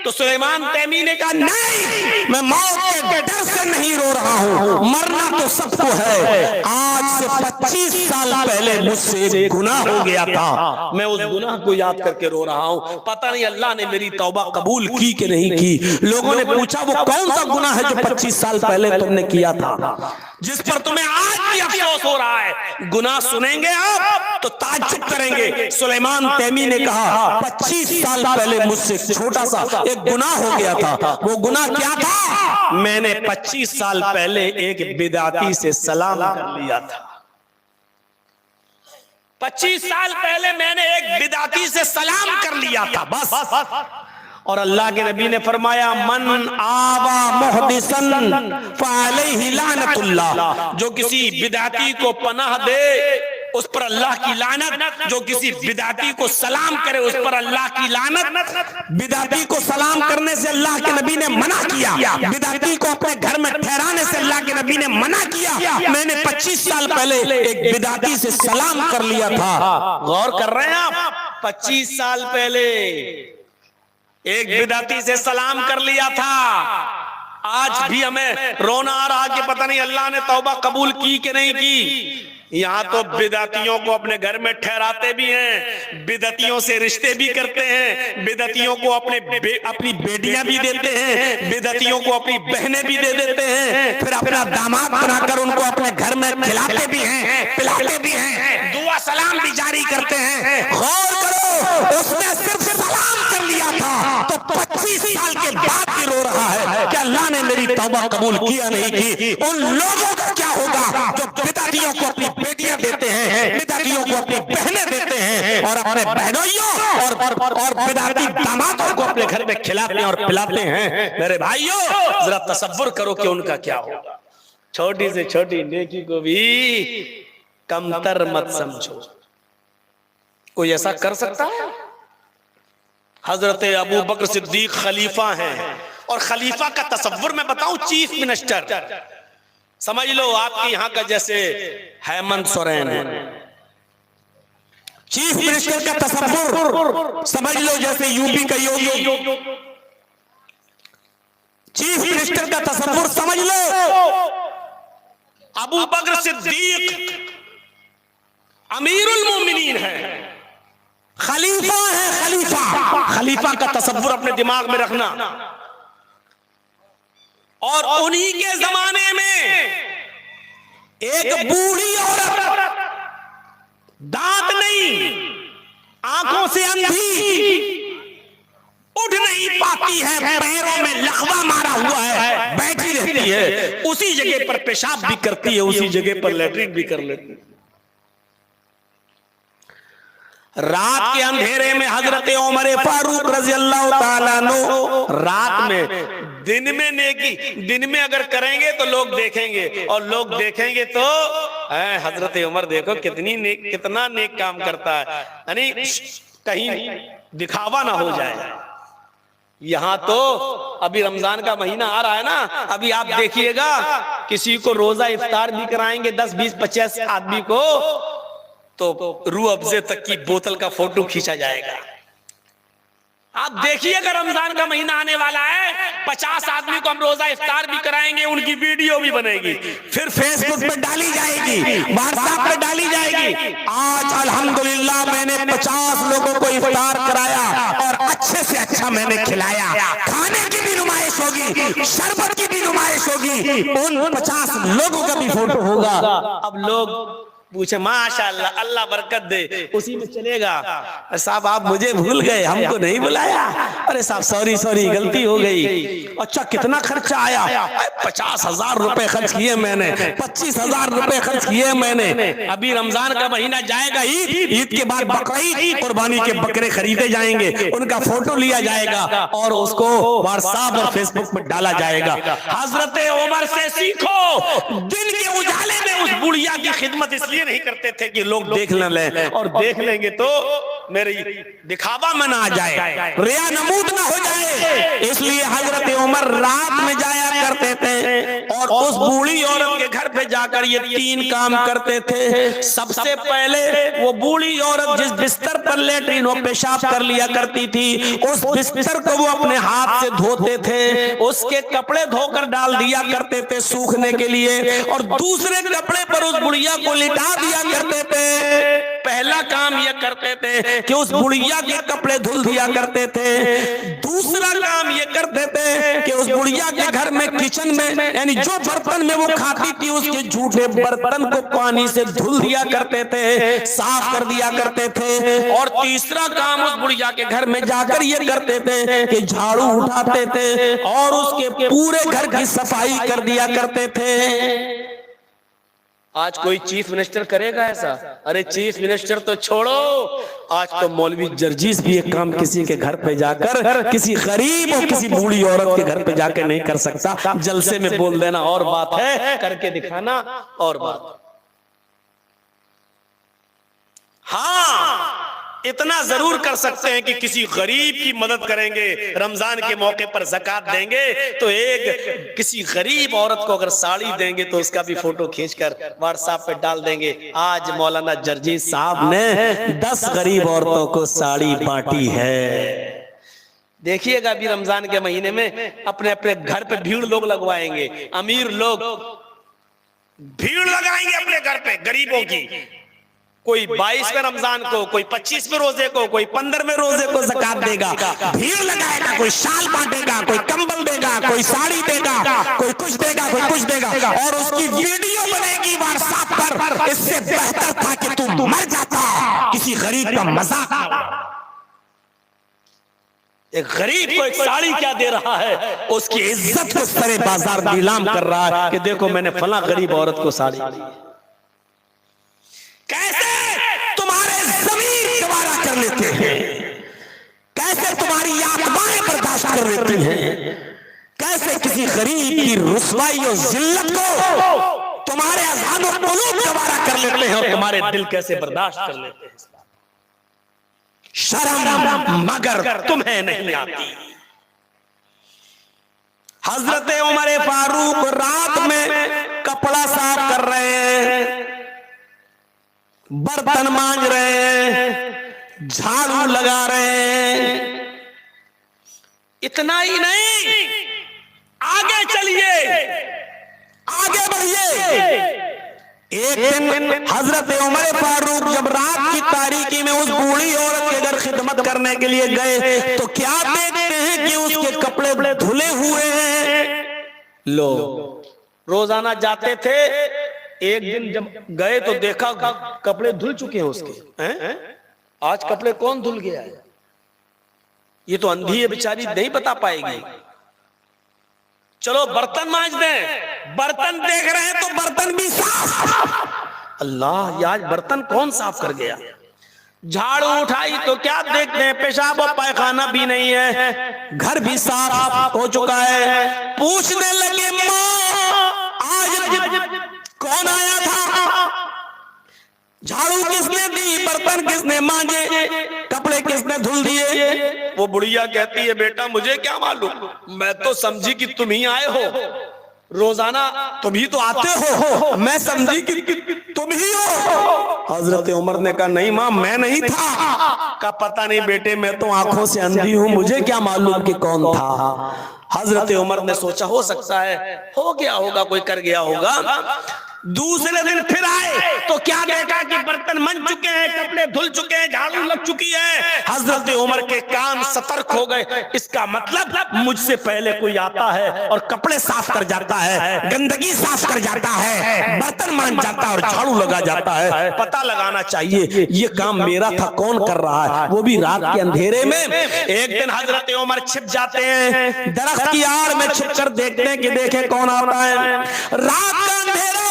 Speaker 1: तो सुलेमान तैमी ने कहा नहीं, मैं मौत के डर से नहीं रो रहा हूं, मरना तो सबको है। आज से 25 साल पहले मुझसे गुनाह हो गया था, मैं उस गुनाह को याद करके रो रहा हूं, पता नहीं अल्लाह ने मेरी तौबा कबूल की कि नहीं की। लोगों ने पूछा वो कौन सा गुनाह है जो 25 साल पहले तुमने किया था, जिस पर तुम्हें आज भी अफसोस हो रहा है? गुनाह सुनेंगे आप तो ताज्जुब करेंगे। सुलेमान तैमी ने कहा 25 साल पहले मुझसे छोटा सा एक गुनाह हो गया था। वो गुनाह क्या था? मैंने 25 साल पहले एक बिदाती से सलाम कर लिया था। 25 साल पहले मैंने एक बिदाती से सलाम कर लिया था बस। और अल्लाह के नबी ने फरमाया, मन आवा मुहदिसन फअलैहि लानतुल्लाह, जो किसी बिदाती को पनाह दे उस पर अल्लाह की लानत, जो किसी बिदाती को सलाम करे उस पर अल्लाह की लानत। बिदाती को सलाम करने से अल्लाह के नबी ने मना किया, बिदाती को अपने घर में ठहराने से अल्लाह के नबी ने मना किया। मैंने 25 साल पहले एक बिदाती से सलाम कर लिया था। गौर कर रहे हैं आप, 25 साल पहले एक बिदाती से सलाम कर लिया था। आज भी हमें रोना आ रहा कि पता नहीं अल्लाह ने तौबा कबूल की कि नहीं की। यहाँ तो बिदअतियों को अपने घर में ठहराते भी हैं, बिदअतियों से रिश्ते भी करते हैं, बिदअतियों को अपनी बेटियां भी देते हैं, बिदअतियों को अपनी बहनें भी दे देते हैं, फिर अपना दामाद बनाकर उनको अपने घर में खिलाते भी हैं, पिलाते भी हैं, दुआ सलाम भी जारी करते हैं। गौर करो, उसने सिर्फ सलाम कर लिया था तो 25 साल के बाद भी रो रहा है कि अल्लाह ने मेरी तौबा कबूल किया नहीं की। उन लोगों का क्या होगा जो बिदअतियों को अपनी बेटियां देते हैं, बिदअतियों को अपनी बहनें देते हैं, और अपने बहनोइयों और बिदअती दामादों को अपने घर में खिलाते हैं और पिलाते हैं। मेरे भाइयों, जरा तसव्वुर करो कि उनका क्या होगा। छोटी से छोटी नेकी को भी कमतर मत समझो। कोई ऐसा कर सकता है? हजरत अबू बकर सिद्दीक खलीफा हैं, और खलीफा का तसव्वुर मैं बताऊं, चीफ मिनिस्टर समझ लो, आपके यहाँ का जैसे हेमंत सोरेन है, चीफ मिनिस्टर का तसव्वुर समझ लो जैसे यूपी का योगी, चीफ मिनिस्टर का तसव्वुर समझ लो अबू बकर सिद्दीक अमीरुल मोमिनीन है, खलीफा है, खलीफा। खलीफा का तसव्वुर अपने दिमाग में रखना। और उन्हीं के जमाने में एक बूढ़ी औरत, दांत नहीं, आंखों से अंधी, उठ नहीं पाती है, पैरों में लकवा मारा हुआ है, बैठी रहती है, उसी जगह पर पेशाब भी करती है, उसी जगह पर लैट्रिन भी कर लेती है। रात के अंधेरे में हजरत उमर फारूक रजी अल्लाह ताला अन्हु रात में, दिन में नेकी, दिन में अगर करेंगे तो लोग देखेंगे, और लोग देखेंगे तो हजरत उमर देखो कितना नेक काम करता है, यानी कहीं दिखावा ना हो जाए। यहाँ तो अभी रमजान का महीना आ रहा है ना, अभी आप देखिएगा किसी को रोजा इफ्तार भी कराएंगे 10, 20, 50 आदमी को, तो रूह अफ़ज़े तक की बोतल का फोटो खींचा जाएगा। आप देखिएगा रमजान का महीना आने वाला है, 50 आदमी को हम रोजा इफ्तार भी कराएंगे, उनकी वीडियो भी बनेगी, फिर फेसबुक पे डाली जाएगी, व्हाट्सएप पे डाली जाएगी। आज अल्हम्दुलिल्लाह मैंने 50 लोगों को इफ्तार कराया और अच्छे से अच्छा मैंने खिलाया। खाने की भी नुमाइश होगी, शरबत की भी नुमाइश होगी, उन 50 लोगों का भी फोटो होगा। अब लोग पूछे माशाअल्लाह, अल्लाह बरकत दे, उसी में चलेगा। साहब आप मुझे भूल गए, हमको नहीं बुलाया। अरे साहब सॉरी गलती हो गई। अच्छा कितना खर्चा आया? 50,000 रुपए खर्च किए मैंने, 25,000 रुपए खर्च किए मैंने। अभी रमजान का महीना जाएगा, ईद के बाद बकरीद, कुर्बानी के बकरे खरीदे जाएंगे, उनका फोटो लिया जाएगा और उसको व्हाट्सएप और फेसबुक पर डाला जाएगा। हजरत उमर से सीखो, दिन के उजाले में उस बुढ़िया की खिदमत इसलिए नहीं करते थे कि लोग देख न लें, और देख लेंगे तो मेरी दिखावा में ना आ जाए, रिया नमूद ना हो जाए, इसलिए हजरत उमर रात में जाया करते थे और उस बूढ़ी औरत के घर पे जाकर ये 3 काम करते थे। सबसे पहले वो बूढ़ी औरत जिस बिस्तर पर लेटरिन और पेशाब कर लिया करती थी, उस बिस्तर को वो अपने हाथ से धोते थे, उसके कपड़े धोकर डाल दिया करते थे सूखने के लिए, और दूसरे कपड़े पर उस बुढ़िया को लिटा दिया करते थे। पहला काम ये करते थे कि उस बुढ़िया के कपड़े धुल दिया करते थे। दूसरा काम ये करते थे कि उस बुढ़िया के घर में किचन में, यानी जो बर्तन में वो खाती थी, उसके झूठे बर्तन को पानी से धुल दिया करते थे, साफ कर दिया करते थे। और तीसरा काम उस बुढ़िया के घर में जाकर ये करते थे कि झाड़ू उठाते थे और उसके पूरे घर की सफाई कर दिया करते थे। आज कोई चीफ मिनिस्टर करेगा ऐसा? अरे चीफ मिनिस्टर तो छोड़ो, आज तो मौलवी जर्जीस भी एक काम किसी के घर पे जाकर, किसी गरीब और किसी बूढ़ी औरत के घर पे जाकर नहीं कर सकता। जलसे में बोल देना और बात है, करके दिखाना और बात। हाँ, इतना जरूर कर सकते हैं कि किसी गरीब की मदद करेंगे, रमजान के मौके पर ज़कात देंगे तो एक किसी गरीब औरत को अगर साड़ी देंगे तो उसका भी फोटो खींचकर व्हाट्सएप पे डाल देंगे, आज मौलाना जर्जीस साहब ने 10 गरीब औरतों को साड़ी बांटी है। देखिएगा अभी रमजान के महीने में अपने अपने घर पे भीड़ लोग लगवाएंगे, अमीर लोग भीड़ लगाएंगे अपने घर पे गरीबों की। कोई 22 में रमजान को, कोई 25 में रोजे को, कोई 15 में रोजे को ज़कात देगा, भीड़ लगाएगा, कोई शाल बांटेगा, कोई कंबल देगा, कोई साड़ी देगा, कोई कुछ देगा, कोई कुछ देगा, और उसकी वीडियो बनेगी व्हाट्सएप पर। इससे बेहतर था कि तू मर जाता, किसी गरीब का मजाक। एक गरीब को एक साड़ी क्या दे रहा है, उसकी इज्जत को सरे बाजार नीलाम कर रहा है कि देखो मैंने फला गरीब औरत को साड़ी दी। कैसे तुम्हारे ज़मीर गवारा कर लेते हैं, कैसे तुम्हारी आत्माएं बर्दाश्त कर लेती हैं, कैसे किसी गरीब की रुसवाई और जिल्लत को तुम्हारे अज़ान और कुलूब गवारा कर लेते हैं और तुम्हारे दिल कैसे बर्दाश्त कर लेते हैं। शर्म मगर तुम्हें नहीं आती। हजरत उमर फारूक रात में कपड़ा साफ कर रहे हैं, बर्तन मांज रहे हैं, झाड़ू लगा रहे हैं। इतना ही नहीं, आगे चलिए, आगे बढ़िए। एक दिन हजरत उमर फारूक जब रात की तारीकी में उस बूढ़ी औरत के घर खिदमत करने के लिए गए तो क्या देखते हैं कि उसके कपड़े धुले हुए हैं। लो, रोजाना जाते थे, एक दिन जब गए तो देखा कपड़े धुल चुके हैं उसके। आज कपड़े कौन धुल गया है? ये तो अंधी है बेचारी, नहीं बता पाएगी। चलो बर्तन मांज दें, बर्तन देख रहे हैं तो बर्तन भी साफ। अल्लाह, आज बर्तन कौन साफ कर गया? झाड़ू उठाई तो क्या देखते हैं, पेशाब और पायखाना भी नहीं है, घर भी साफ हो चुका है। पूछने लगे माँ, आज कौन आया था? झाड़ू किसने दी, बर्तन किसने मांजे, कपड़े किसने धुल दिए? वो बुढ़िया कहती है बेटा मुझे क्या मालूम, मैं तो समझी कि तुम ही आए हो, रोजाना तुम ही तो आते हो, मैं समझी कि तुम ही हो। हजरत उमर ने कहा नहीं माँ मैं नहीं था। का पता नहीं बेटे, मैं तो आंखों से अंधी हूँ, मुझे क्या मालूम कि कौन था। हजरत उमर ने सोचा हो सकता है हो गया होगा, कोई कर गया होगा। दूसरे दिन फिर आए तो क्या देखा कि बर्तन मंज चुके हैं, कपड़े धुल चुके हैं, झाड़ू लग चुकी है। हजरत उमर के कान सतर्क हो गए, इसका मतलब मुझसे पहले कोई आता है और कपड़े साफ कर जाता है, गंदगी साफ कर जाता है, बर्तन मांज जाता है और झाड़ू लगा जाता है। पता लगाना चाहिए ये काम मेरा था, कौन कर रहा है, वो भी रात के अंधेरे में। एक दिन हजरत उमर छिप जाते हैं, दरख्त की आड़ में छिप कर देखते हैं कि देखे कौन आता है। रात का अंधेरा,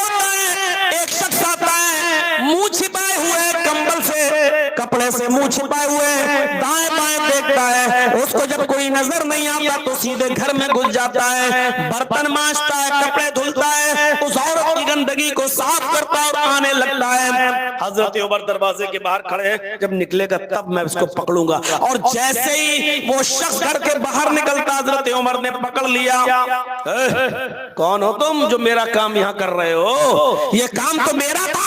Speaker 1: एक शख्स आता है, मुंह छिपाए हुए, कंबल से कपड़े से मुंह छिपाए हुए, दाएं बाएं देखता है। उसको जब कोई नजर नहीं आता तो सीधे घर में घुस जाता है, बर्तन मांजता है, कपड़े धुलता है, उस औरत की गंदगी को साफ करता है और आने लगता है। हजरत उमर दरवाजे के बाहर खड़े हैं, जब निकलेगा तब मैं उसको पकड़ूंगा। और जैसे ही वो शख्स घर के बाहर निकलता, हजरत उमर ने पकड़ लिया। कौन हो तुम जो मेरा काम यहाँ कर रहे हो? ये काम तो मेरा था।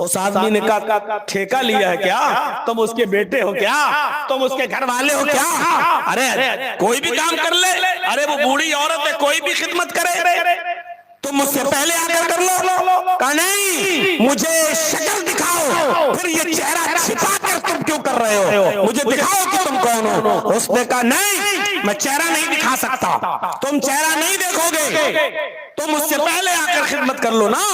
Speaker 1: उस आदमी ने कहा ठेका लिया है क्या? तुम उसके बेटे हो क्या? तुम उसके घर वाले हो क्या? अरे कोई भी काम कर ले, अरे वो बूढ़ी औरत है, कोई भी खिदमत करे, तुम मुझसे पहले आकर कर लो। कहा नहीं, मुझे शक्ल दिखाओ, फिर ये चेहरा छिपा कर तुम क्यों कर रहे हो? मुझे दिखाओ कि तुम कौन हो। उसने कहा नहीं, मैं चेहरा नहीं दिखा सकता, तुम चेहरा नहीं देखोगे, तुम मुझसे पहले आकर खिदमत कर लो ना।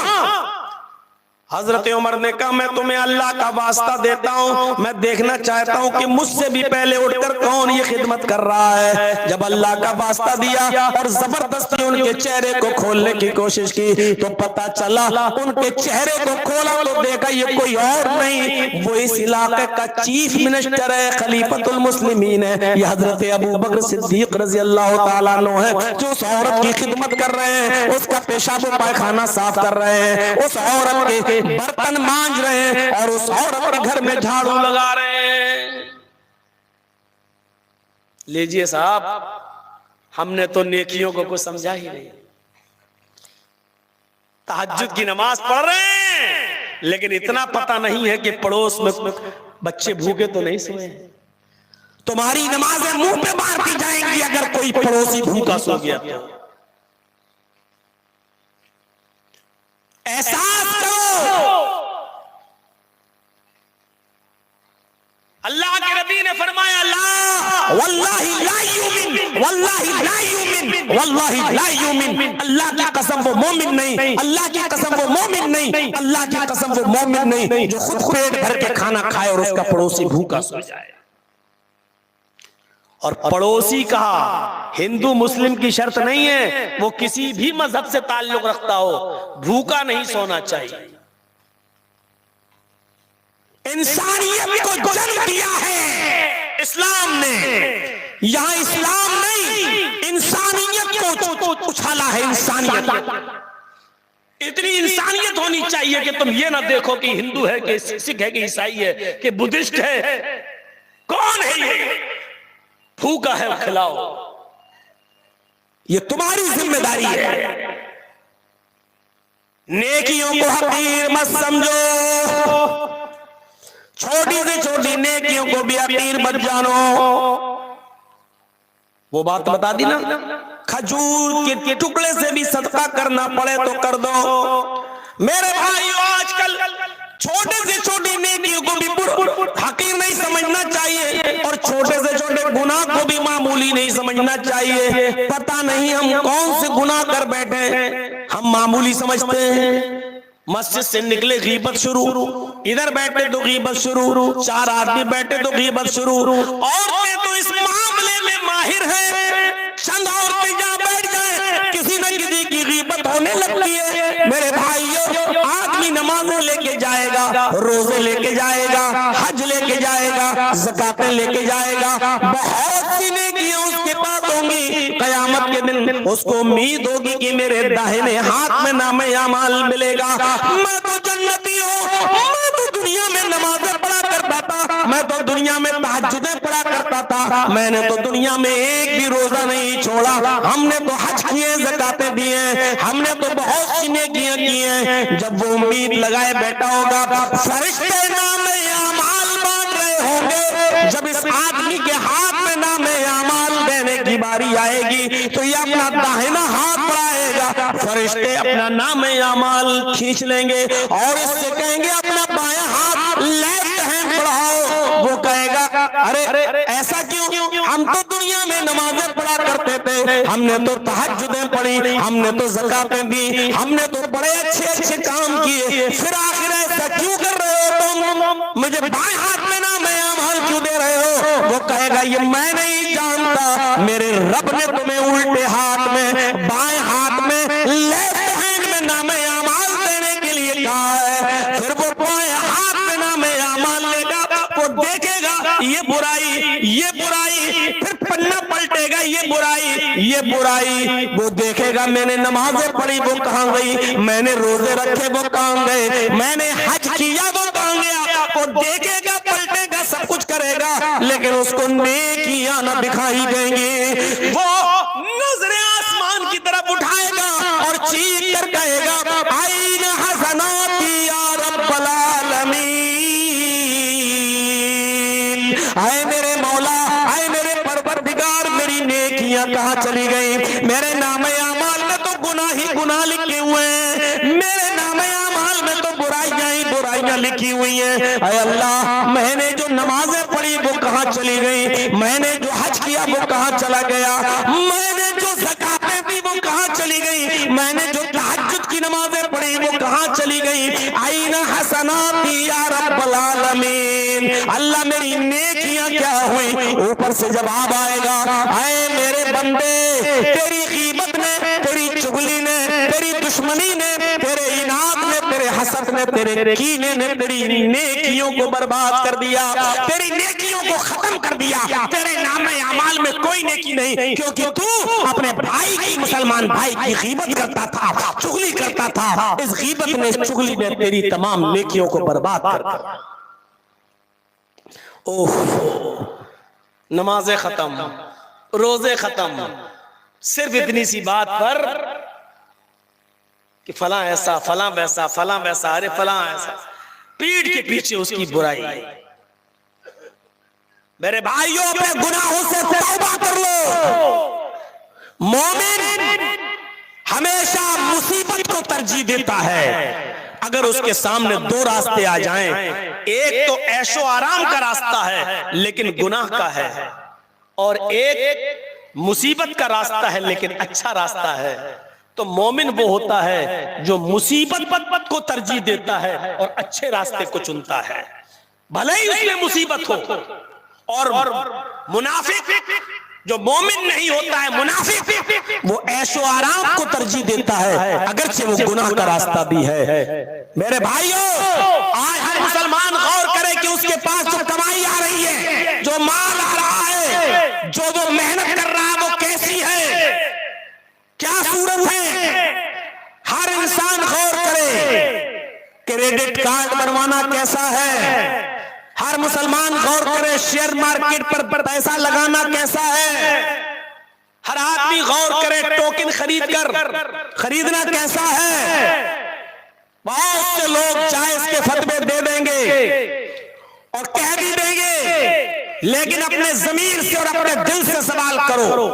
Speaker 1: हजरत उमर ने कहा मैं तुम्हें अल्लाह का वास्ता देता हूँ, मैं देखना चाहता हूँ कि मुझसे भी पहले उठकर कौन ये खिदमत कर रहा है। जब अल्लाह का वास्ता दिया और जबरदस्ती उनके चेहरे को खोलने की कोशिश की तो पता चला, उनके चेहरे को खोला तो देखा ये कोई और नहीं, वो इस इलाके का चीफ मिनिस्टर है, खलीफतुल मुस्लिमीन है, ये हजरत अबू बकर सिद्दीक रजी अल्लाह ताला अन्हु है, जो उस औरत की खिदमत कर रहे हैं, उसका पेशाब पायखाना साफ कर रहे हैं, उस औरत के बर्तन मांज रहे हैं और उस औरत के घर में झाड़ू लगा रहे हैं। लीजिए साहब, हमने तो नेकियों को कुछ समझा ही नहीं। तहज्जुद की नमाज पढ़ रहे हैं, लेकिन इतना पता नहीं है कि पड़ोस में बच्चे भूखे तो नहीं सोए। तुम्हारी नमाजें मुंह पे मार दी जाएंगी अगर कोई पड़ोसी भूखा सो गया तो। एहसास करो, अल्लाह के नबी ने फरमाया ला वल्लाही ला युमिन, वल्लाही ला युमिन, वल्लाही ला युमिन, अल्लाह की कसम वो मोमिन नहीं, अल्लाह की कसम वो मोमिन नहीं, अल्लाह की कसम वो मोमिन नहीं जो खुद पेट भर के खाना खाए और उसका पड़ोसी भूखा सो जाए। और पड़ोसी कहा हिंदू मुस्लिम की शर्त नहीं है, वो किसी भी मजहब से ताल्लुक रखता हो, भूखा नहीं सोना चाहिए। इंसानियत को जन्म दिया है इस्लाम ने, यहां इस्लाम नहीं इंसानियत को उछाला है। इंसानियत, इतनी इंसानियत होनी चाहिए कि तुम ये ना देखो कि हिंदू है कि सिख है कि ईसाई है कि बुद्धिस्ट है, कौन है ये, भूखा है खिलाओ, ये तुम्हारी जिम्मेदारी है। नेकियों को हकीर मत समझो, छोटी से छोटी नेकियों को भी हकीर मत जानो। वो बात बता दी ना, खजूर के टुकड़े से भी सदका करना पड़े तो कर दो। मेरे भाइयों, आजकल छोटे से छोटी नेकियों को भी हकीर नहीं समझना चाहिए और छोटे से छोटे गुनाह को भी मामूली नहीं समझना चाहिए। पता नहीं हम कौन से गुनाह कर बैठे हैं, हम मामूली समझते हैं। मस्जिद से निकले गीबत शुरू, इधर बैठे तो गीबत शुरू, चार आदमी बैठे तो गीबत शुरू। औरतें तो इस मामले में माहिर हैं, चंद औरतें जहां बैठ जाए किसी न किसी की गीबत होने लगती है। मेरे भाइयों, आदमी नमाज़ें लेके जाएगा, रोजे लेके जाएगा, हज लेके जाएगा, ज़कातें लेके जाएगा, बहुत सी नेकियां उसके पास होंगी। क़यामत के दिन उसको उम्मीद होगी कि मेरे दाहिने हाथ में नामे अमाल मिलेगा। मैं तो जन्नती हूँ, मैं तो दुनिया में नमाज़ें पढ़ा करता था, मैं तो दुनिया में तहज्जुदें पढ़ा करता था, मैंने तो दुनिया में एक भी रोजा नहीं छोड़ा, हमने तो हज किए, ज़कातें दिए, हमने तो बहुत सी नेकियां की हैं। जब वो उम्मीद लगाए बैठा होगा, फरिश्ते नामे अमाल बांट रहे होंगे, जब इस आदमी के हाथ में नामे अमाल देने की बारी आएगी तो ये अपना दाहिना हाथ बढ़ाएगा, फरिश्ते अपना नामे अमाल खींच लेंगे और इससे कहेंगे अपना बायां हाथ लेफ्ट हैंड बढ़ाओ। वो कहेगा अरे ऐसा क्यों, हम तो दुनिया में नमाजें पढ़ा करते थे, हमने तो तहज्जुदें पढ़ी, हमने तो ज़कातें दी, हमने तो बड़े अच्छे अच्छे काम किए, फिर आखिर ऐसा क्यों कर रहे हो तुम, मुझे बाएं हाथ में नामे अमाल क्यों दे रहे हो। वो कहेगा ये मैं नहीं जानता, मेरे रब ने तुम्हें उल्टे हाथ में, बाएं हाथ में, लेफ्ट हैंड में नामे अमाल देने के लिए कहा है। फिर वो बाएं हाथ में नामे अमाल लेगा, वो देखेगा ये बुराई, ये बुराई, फिर पन्ना पलटेगा ये बुराई, ये बुराई, वो देखेगा मैंने नमाजें पढ़ी वो कहां गई, मैंने रोजे रखे वो कहां गए, मैंने हज किया वो कहां गया। वो देखेगा, पलटेगा, सब कुछ करेगा, लेकिन उसको नेकियां न दिखाई देंगी। वो नजरें आसमान की तरफ उठाएगा और चीख कर कहेगा आईन हसनाती या रब्बल आलमीन, आए मेरे मौला, आए मेरे परवरदिगार, मेरी नेकियां कहां चली गई। मेरे नामे अमाल में तो गुनाह ही गुनाह लिखे हुए हैं, मेरे नामे अमाल में तो बुराइयां ही बुराइयां लिखी हुई हैं। अय अल्लाह, मैंने जो नमाजें पढ़ी वो कहां चली गई, मैंने जो हज किया वो कहां चला गया, मैंने जो ज़कातें दी वो कहां चली गई, मैंने जो तहज्जुद की की नमाजें पढ़ी वो कहाँ चली गई? आईना हसनाती या रब्बल आलमीन, अल्लाह मेरी नेकियां क्या हुई? ऊपर से जवाब आएगा, आए मेरे बंदे, तेरी गीबत ने, तेरी चुगली ने, तेरी दुश्मनी ने, तेरे इनाद ने, तेरे हसद ने, तेरे कीने ने तेरी नेकियों को बर्बाद कर दिया, तेरी नेकियों को खत्म कर दिया। तेरे नामे अमाल में कोई नेकी नहीं, क्योंकि तू अपने भाई की, मुसलमान भाई की गीबत करता था, चुगली करता था। इस गीबत ने, चुगली ने तेरी तमाम नेकियों को बर्बाद कर दिया। ओह, नमाजें खत्म, रोजे खत्म, सिर्फ इतनी सी बात पर कि फला ऐसा, फला वैसा, फला वैसा, अरे फला ऐसा, पीठ के पीछे उसकी बुराई। मेरे भाइयों, अपने गुनाहों से तौबा कर लो। मोमिन हमेशा मुसीबत को तरजीह देता है। अगर उसके सामने दो रास्ते आ जाएं, एक तो ऐशो आराम का रास्ता है लेकिन गुनाह का है, और एक मुसीबत का रास्ता है लेकिन अच्छा रास्ता है, तो मोमिन वो होता है जो मुसीबत को तरजीह देता है और अच्छे रास्ते को चुनता है, भले ही उसमें मुसीबत हो। और मुनाफिक जो मोमिन नहीं होता है, मुनाफिक वो ऐशो आराम को तरजीह देता है, अगरचे वो गुनाह का रास्ता भी है। मेरे भाइयों, आज हर मुसलमान गौर करे कि उसके पास जो कमाई आ रही है, जो माल आ रहा है, जो वो मेहनत कर रहा है, वो कैसी है, क्या सूरत है। हर इंसान गौर करे, क्रेडिट कार्ड बनवाना कैसा है। हर मुसलमान गौर करे, शेयर मार्केट पर पैसा लगाना कैसा है। हर आदमी गौर करे, टोकन खरीदना कैसा है। बहुत से लोग जायज के फतवे दे देंगे और कह भी देंगे, लेकिन अपने ज़मीर से और अपने दिल से सवाल करो,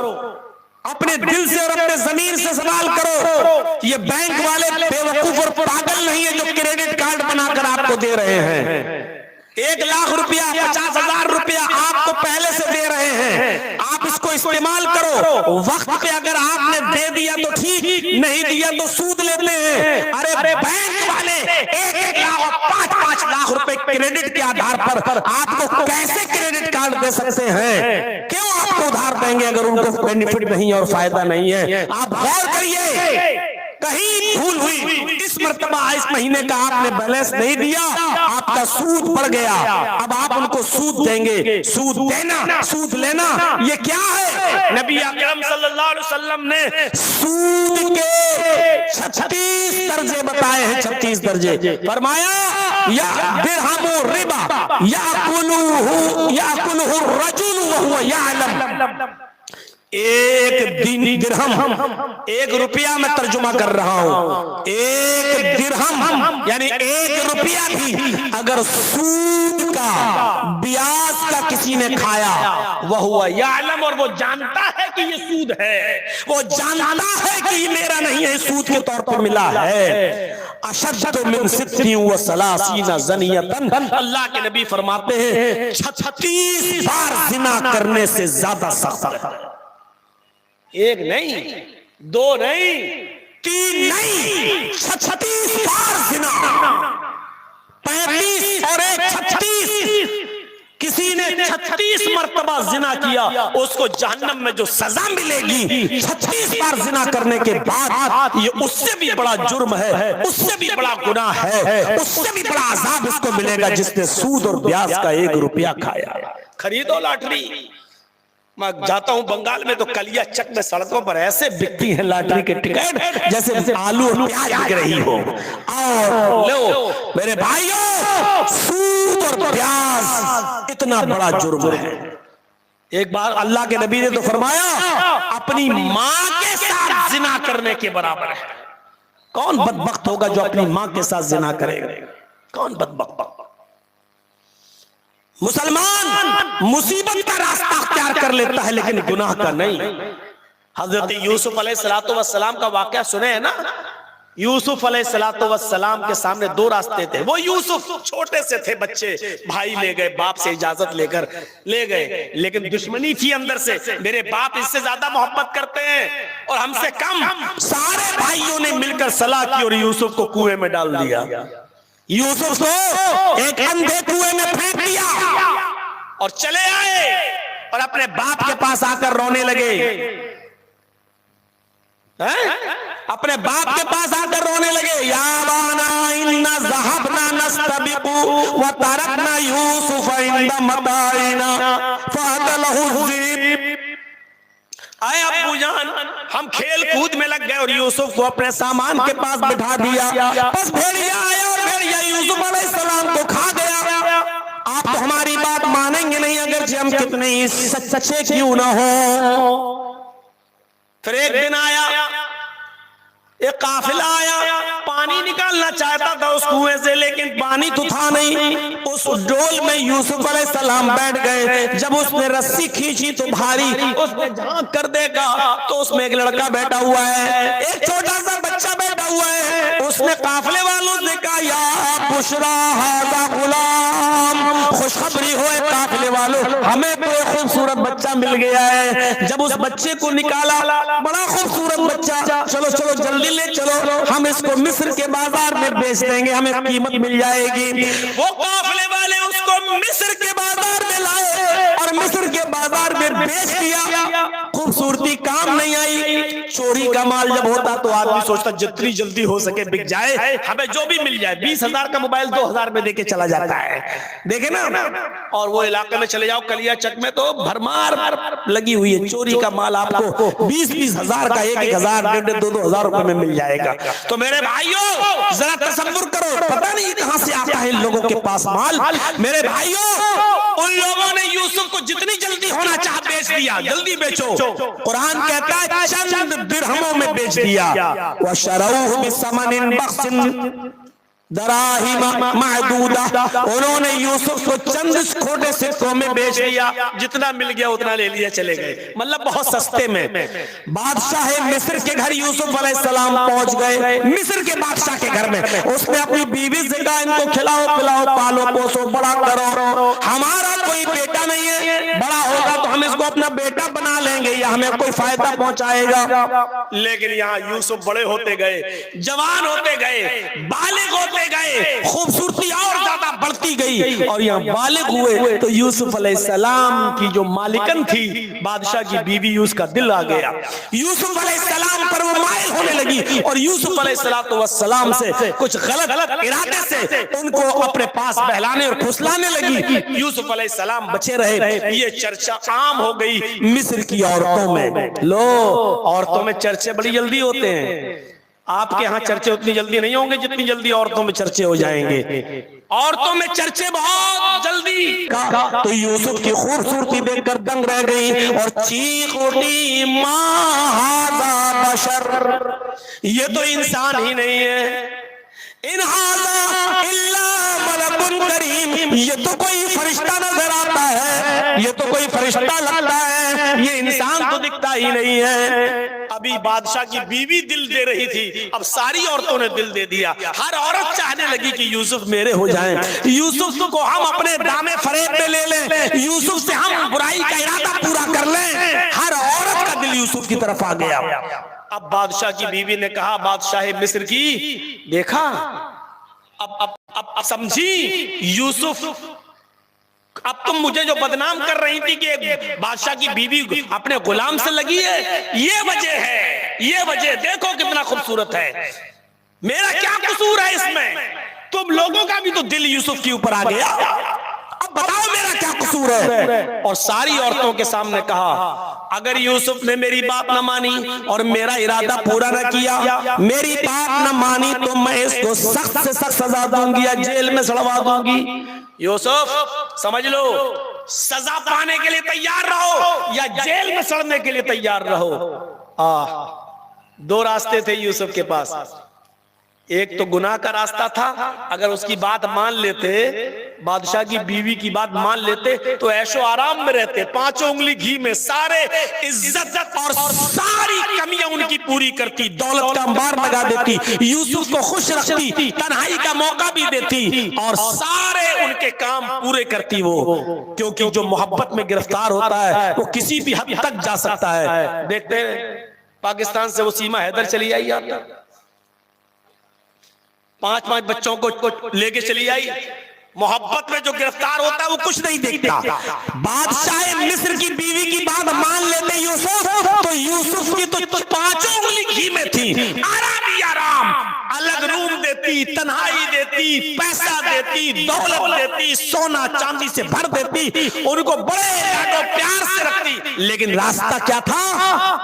Speaker 1: अपने दिल से और अपने ज़मीर से सवाल करो। ये बैंक वाले बेवकूफ और पागल नहीं है जो क्रेडिट कार्ड बनाकर आपको दे रहे हैं। 1 लाख रुपया, 50,000 रुपया आपको पहले से दे रहे हैं, आप इसको इस्तेमाल करो। वक्त पे अगर आपने दे दिया तो ठीक, नहीं दिया तो सूद लेते हैं। अरे बैंक वाले 1-1 लाख और 5-5 लाख रुपए क्रेडिट के आधार पर आपको कैसे क्रेडिट कार्ड दे सकते हैं? क्यों आपको उधार देंगे अगर उनको बेनिफिट नहीं और फायदा नहीं है? आप गौर करिए, कहीं भूल हुई, इस मर्तबा इस महीने का आपने बैलेंस नहीं दिया, आपका सूद बढ़ गया, अब आप उनको सूद देंगे। सूद देना, सूद लेना, ये क्या है? नबी अकरम सल्लल्लाहु अलैहि वसल्लम ने सूद के 36 दर्जे बताए हैं, 36 दर्जे। फरमाया, या दिरहमु रिबा याकुलुहु रजुल व हुवा यअलम। एक दिरहम, 1 रुपया मैं तर्जुमा कर रहा हूं, 1 दिरहम यानी 1 रुपया भी अगर सूद का, ब्याज का किसी ने खाया, वह हुआ यालम, और वो जानता है कि ये सूद है, वो जानता है कि ये मेरा नहीं है, सूद के तौर पर मिला है। अशद्दु मिन 36 ज़नियतन, अल्लाह के नबी फरमाते हैं 36 बार जिना करने से ज्यादा सख्त है। 1 नहीं, 2 नहीं, 3 नहीं, 36 बार जिना, 35 और 1 36। किसी ने 36 मर्तबा जिना किया, उसको जहन्नम में जो सजा मिलेगी 36 बार जिना करने के बाद, ये उससे भी बड़ा जुर्म है, उससे भी बड़ा गुनाह है, उससे भी बड़ा अजाब उसको मिलेगा जिसने सूद और ब्याज का 1 रुपया खाया। खरीदो लॉटरी। मैं जाता हूं बंगाल में तो कलिया चक में सड़कों पर ऐसे बिकती हैं लॉटरी के टिकट जैसे आलू और प्याज बिक रही हो। और लो मेरे भाइयों, सूद और ब्याज इतना बड़ा जुर्म है। एक बार अल्लाह के नबी ने तो फरमाया, अपनी माँ के साथ जिना करने के बराबर है। कौन बदबख्त होगा जो अपनी माँ के साथ जिना करेगा? कौन बदबख्त? मुसलमान मुसीबत का रास्ता अख्तियार कर लेता है लेकिन गुनाह का नहीं। हजरत यूसुफ अलैहिस्सलातु वस्सलाम का वाकया सुने है ना, यूसुफ अलैहिस्सलाम के सामने दो रास्ते थे। वो यूसुफ छोटे से थे बच्चे, भाई ले गए, बाप से इजाजत लेकर ले गए, लेकिन दुश्मनी थी अंदर से। मेरे बाप इससे ज्यादा मोहब्बत करते हैं और हमसे कम। सारे भाइयों ने मिलकर सलाह की और यूसुफ को कुएं में डाल दिया। यूसुफ को एक अंधे कुएं में फेंक दिया और चले आए और अपने बाप के पास आकर रोने लगे। अपने बाप के पास आकर रोने लगे, या बाना इन्ना ज़हबना नस्तबिकु व तरकना यूसुफ इंदा मताइना फअकलहु ज़िब। आए अब्बू जान, हम खेल कूद में लग गए और यूसुफ को अपने सामान के पास बिठा दिया। बस भेड़िया आया और भेड़िया यूसुफ अलैहिस्सलाम को खा गया। आप तो हमारी बात मानेंगे नहीं, अगर हम कितने ही सच्चे क्यों ना हो। फिर एक दिन आया, एक काफिला आया, पानी निकालना चाहता था उस कुएं से, लेकिन पानी तो था नहीं। उस डोल में यूसुफ अलैहिस्सलाम बैठ गए। जब उसने रस्सी खींची तो भारी, उसने झांक कर देखा तो उसमें एक लड़का बैठा हुआ है, एक छोटा सा बच्चा बैठा हुआ है। उसने काफिले वालों से कहा, या बुशरा हाज़ा गुलाम, खुशखबरी हो काफिले वालों, हमें तो एक खूबसूरत बच्चा मिल गया है। जब उस बच्चे को निकाला, बड़ा खूबसूरत बच्चा, चलो चलो जल्दी ले चलो, हम इसको मिस्र के बाजार में बेच देंगे, हमें कीमत मिल जाएगी। वो काफिले वाले उसको मिस्र के बाजार में लाए और मिस्र के बाजार में बेच दिया। खूबसूरती काम नहीं आई। चोरी का माल जब होता तो आदमी सोचता जितनी जल्दी हो सके बिक जाए, हमें जो भी मिल जाए। 20,000 का मोबाइल 2,000 में देके चला जाता है, देखे ना। और वो इलाके में चले जाओ कलिया चक में तो भरमार लगी हुई है। चोरी का माल आपको 20-20 हजार का, 1,000, 1,500, 2,000 रुपए में मिल जाएगा। तो मेरे भाइयों जरा तसव्वुर करो, पता नहीं कहां से आता है इन लोगों के पास माल। मेरे भाइयों, उन लोगों ने यूसुफ को जितनी जल्दी होना चाह बेच दिया। जल्दी बेचो, कुरान कहता है चंद दिरहमों में बेच दिया। व शरऊहु बिसमनिन बख्सिन दराहिमा महदूदा, उन्होंने यूसुफ को चंद छोटे सिक्कों में बेच दिया। जितना मिल गया उतना ले लिया, चले गए, मतलब बहुत सस्ते में। बादशाह मिस्र के घर यूसुफ अलैहिस्सलाम पहुंच गए। मिस्र के बादशाह के घर में उसने अपनी बीवी से कहा, इनको खिलाओ पिलाओ, पालो पोसो, बड़ा करो। हमारा कोई बेटा नहीं है, बड़ा होगा तो हम इसको अपना बेटा बना लेंगे या हमें कोई फायदा पहुंचाएगा। लेकिन यहाँ यूसुफ बड़े होते गए, जवान होते गए, बालिग होते गए, खूबसूरती और ज्यादा बढ़ती गई और यहाँ बालिग हुए तो यूसुफ अलैहिस्सलाम की जो मालिकन थी, बादशाह की बीवी, उसका दिल आ गया। यूसुफ अलैहिस्सलाम पर वो माइल होने लगी और यूसुफ अलैहिस्सलाम से कुछ गलत इरादे से उनको अपने पास बहलाने और फुसलाने लगी। यूसुफ अलैहिस्सलाम बचे रहे। ये चर्चा आम हो गई मिस्र की औरतों में। लो, औरतों में चर्चे बड़ी जल्दी होते हैं। आपके यहाँ चर्चे उतनी जल्दी नहीं होंगे जितनी जल्दी औरतों में चर्चे हो जाएंगे। औरतों में चर्चे बहुत जल्दी। तो यूसुफ की खूबसूरती देखकर दंग रह गई और चीख उठी, मा हाज़ा बशर, ये तो इंसान ही नहीं है। इन हाज़ा इल्ला मलकुन करीम, ये तो कोई फरिश्ता नजर आता है, ये तो कोई फरिश्ता लगता है, ये इंसान तो दिखता ही नहीं है। अभी बादशाह की बीवी दिल दे रही थी, अब सारी औरतों ने दिल दे दिया। हर औरत चाहने लगी कि यूसुफ मेरे हो जाएं, यूसुफ को हम अपने दामे फरेब में ले लें, यूसुफ से हम बुराई का इरादा पूरा कर लें। हर औरत का दिल यूसुफ की तरफ आ गया। अब बादशाह की बीवी ने कहा, बादशाह मिस्र की, देखा अब समझी यूसुफ, अब तुम मुझे जो बदनाम कर रही थी कि बादशाह की बीवी अपने गुलाम से लगी है, ये वजह है, ये वजह। देखो कितना खूबसूरत है, मेरा क्या कसूर है इसमें? तुम लोगों का भी तो दिल यूसुफ के ऊपर आ गया, अब बताओ मेरा क्या कसूर है? और सारी औरतों के सामने कहा, अगर यूसुफ ने मेरी बात न मानी और मेरा इरादा पूरा न किया, मेरी बात न मानी, तो मैं इसको सख्त से सख्त सजा दूंगी या जेल में सड़वा दूंगी। यूसुफ समझ लो, सजा पाने के लिए तैयार रहो या जेल में सड़ने के लिए तैयार रहो। दो रास्ते थे यूसुफ के पास। एक तो गुनाह का रास्ता था, अगर उसकी बात मान लेते, बादशाह की बीवी की बात मान लेते तो ऐशो आराम में रहते, पांचों उंगली घी में, सारे इज्जत और सारी कमियां उनकी पूरी करती, दौलत का अंबार लगा देती, यूसुफ को खुश रखती, तन्हाई का मौका भी देती और सारे उनके काम पूरे करती वो, क्योंकि जो मोहब्बत में गिरफ्तार होता है वो किसी भी हद तक जा सकता है। देखते पाकिस्तान से वो सीमा हैदर चली आई, आता 5-5 बच्चों को लेके चली आई, मोहब्बत में जो गिरफ्तार होता है वो कुछ नहीं देखता। बादशाह मिस्र की बीवी की बात मान लेते यूसुफ, तो यूसुफ की तो पांचों उंगली घी में थी, आराम ही आराम, अलग रूम देती, तन्हाई देती, पैसा देती, दौलत देती, सोना चांदी से भर देती, उनको बड़े लाडो प्यार से रखती, लेकिन रास्ता क्या था?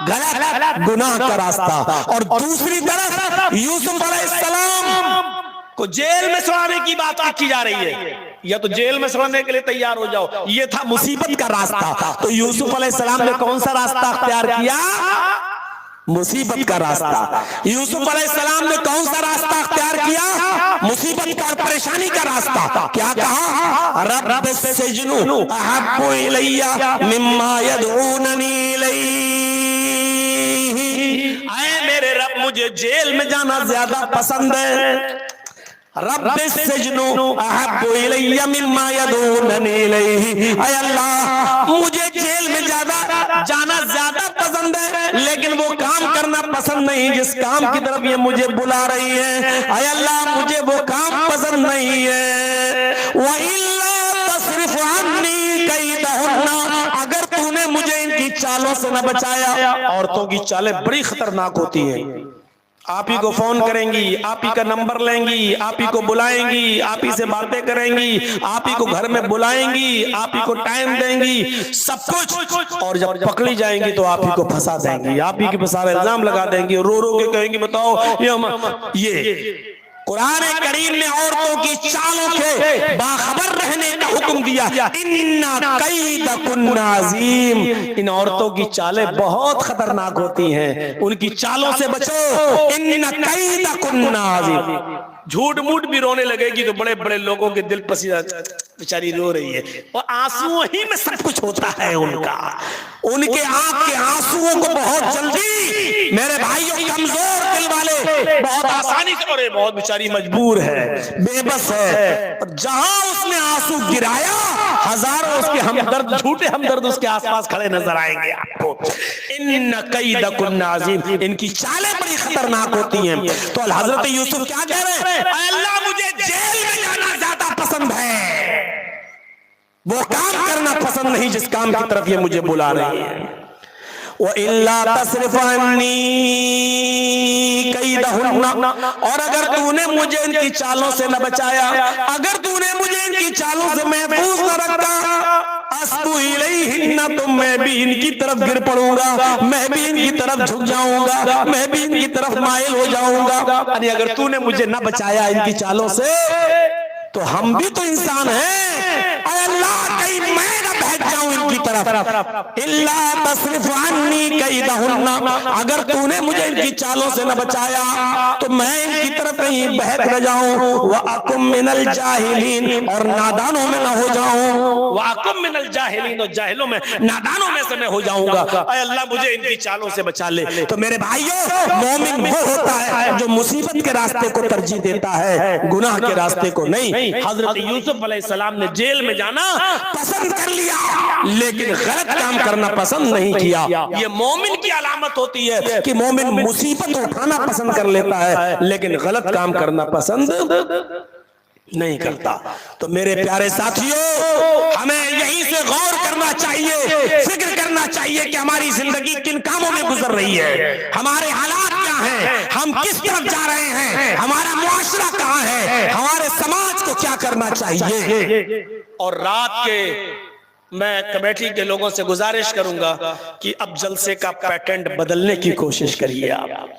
Speaker 1: गलत, गुनाह का रास्ता। और दूसरी तरफ यूसुफ अलैहिस्सलाम को जेल में सड़ाने की बात की जा रही है, या तो जेल में सड़ाने के लिए तैयार हो जाओ, ये था मुसीबत का रास्ता। तो यूसुफ अलैहिस्सलाम ने कौन सा रास्ता अख्तियार किया? मुसीबत का रास्ता। यूसुफ अलैहिस्सलाम ने कौन सा रास्ता अख्तियार किया? मुसीबत का, परेशानी का रास्ता। क्या कहा? रब्ब सिजनु अहब्बु इलैया मिम्मा यदऊननी इलैहि, ऐ मेरे रब मुझे जेल में जाना ज्यादा पसंद है। रब्बे सिजनु अहब्बु इलैया मिम्मा यदऊननी इलैहि, ऐ अल्लाह मुझे जेल में जाना ज्यादा पसंद है, लेकिन वो काम करना पसंद नहीं जिस काम की तरफ ये मुझे बुला रही है। ऐ अल्लाह मुझे वो काम पसंद नहीं है। व इल्ला तस्रिफ अन्नी कैदहुन्ना, अगर तूने मुझे इनकी चालों से न बचाया, औरतों की चालें बड़ी खतरनाक होती हैं। आप ही को फोन करेंगी, आप ही का नंबर लेंगी, आप ही को बुलाएंगी, आप ही से बातें करेंगी, आप ही को घर में बुलाएंगी, आप ही को टाइम देंगी, सब कुछ, और जब पकड़ी जाएंगी तो आप ही को फंसा देंगी, आप ही के पर सारा इल्जाम लगा देंगी, रो रो के कहेंगी बताओ ये। कुरान करीम ने औरतों की चालों के बाखबर रहने का हुक्म दिया, इन्ना कैदकुन्ना अज़ीम, इन औरतों की चालें बहुत खतरनाक होती हैं, उनकी चालों से बचो। इन्ना कैदकुन्ना अज़ीम, झूठ मूठ भी रोने लगेगी तो बड़े बड़े लोगों के दिल पसीना, बेचारी रो रही है, और आंसुओं ही में सब कुछ होता है उनका, उनके आंख के आंसुओं को बहुत जल्दी, मेरे भाइयों कमजोर दिल वाले बहुत आसानी से, और बहुत बेचारी मजबूर है, बेबस है, और जहां उसने आंसू गिराया हजारों उसके हमदर्द, झूठे हमदर्द उसके आसपास खड़े नजर आएंगे आपको। इन्ना कैदकुन्ना अज़ीम, इनकी चालें बड़ी खतरनाक होती हैं। तो हजरत यूसुफ क्या कह रहे हैं? अल्लाह मुझे जेल में जाना ज्यादा पसंद है, वो काम करना पसंद नहीं जिस काम की तरफ ये मुझे बुला रही है। वो इल्ला तस्रिफ अन्नी कैदहुन्ना, और अगर तूने मुझे इनकी चालों से न बचाया, अगर तूने मुझे इनकी चालों से महफूज न रखा, अस्बु इलैहिन्ना, तो मैं भी इनकी तरफ गिर पड़ूंगा, मैं भी इनकी तरफ झुक जाऊंगा, मैं भी इनकी तरफ माइल हो जाऊंगा। यानी अगर तूने मुझे न बचाया इनकी चालों से, तो हम भी तो इंसान हैं, अल्लाह कहीं मैं न बहक जाऊं इनकी तरफ। इल्ला तस्रिफ अन्नी कैदहुन्ना, अगर तूने मुझे इनकी चालों से न बचाया तो मैं इनकी तरफ कहीं बहक न जाऊं। व अकुम मिनल जाहिलीन, और नादानों में न हो जाऊं। व अकुम मिनल जाहिलीन, और जाहिलों में, नादानों में से मैं हो जाऊंगा। अल्लाह मुझे इनकी चालों से बचा ले। तो मेरे भाइयों, मोमिन वो होता है जो मुसीबत के रास्ते को तरजीह देता है, गुनाह के रास्ते को नहीं। हजरत यूसुफ अलैहिस्सलाम ने जेल में जाना पसंद कर लिया, लेकिन गलत काम करना पसंद नहीं किया। ये मोमिन की अलामत होती है कि मोमिन मुसीबत उठाना पसंद कर लेता है, लेकिन गलत काम करना पसंद नहीं करता। तो मेरे प्यारे साथियों, हमें यहीं से गौर करना चाहिए, फिक्र करना चाहिए कि हमारी जिंदगी किन कामों में गुजर रही है, हमारे हालात क्या हैं, हम किस तरफ जा रहे हैं, हमारा मुआशरा कहाँ है, हमारे समाज को क्या करना चाहिए। और रात के मैं कमेटी के लोगों से गुजारिश करूंगा कि अब जलसे का पैटर्न बदलने की कोशिश करिए। आप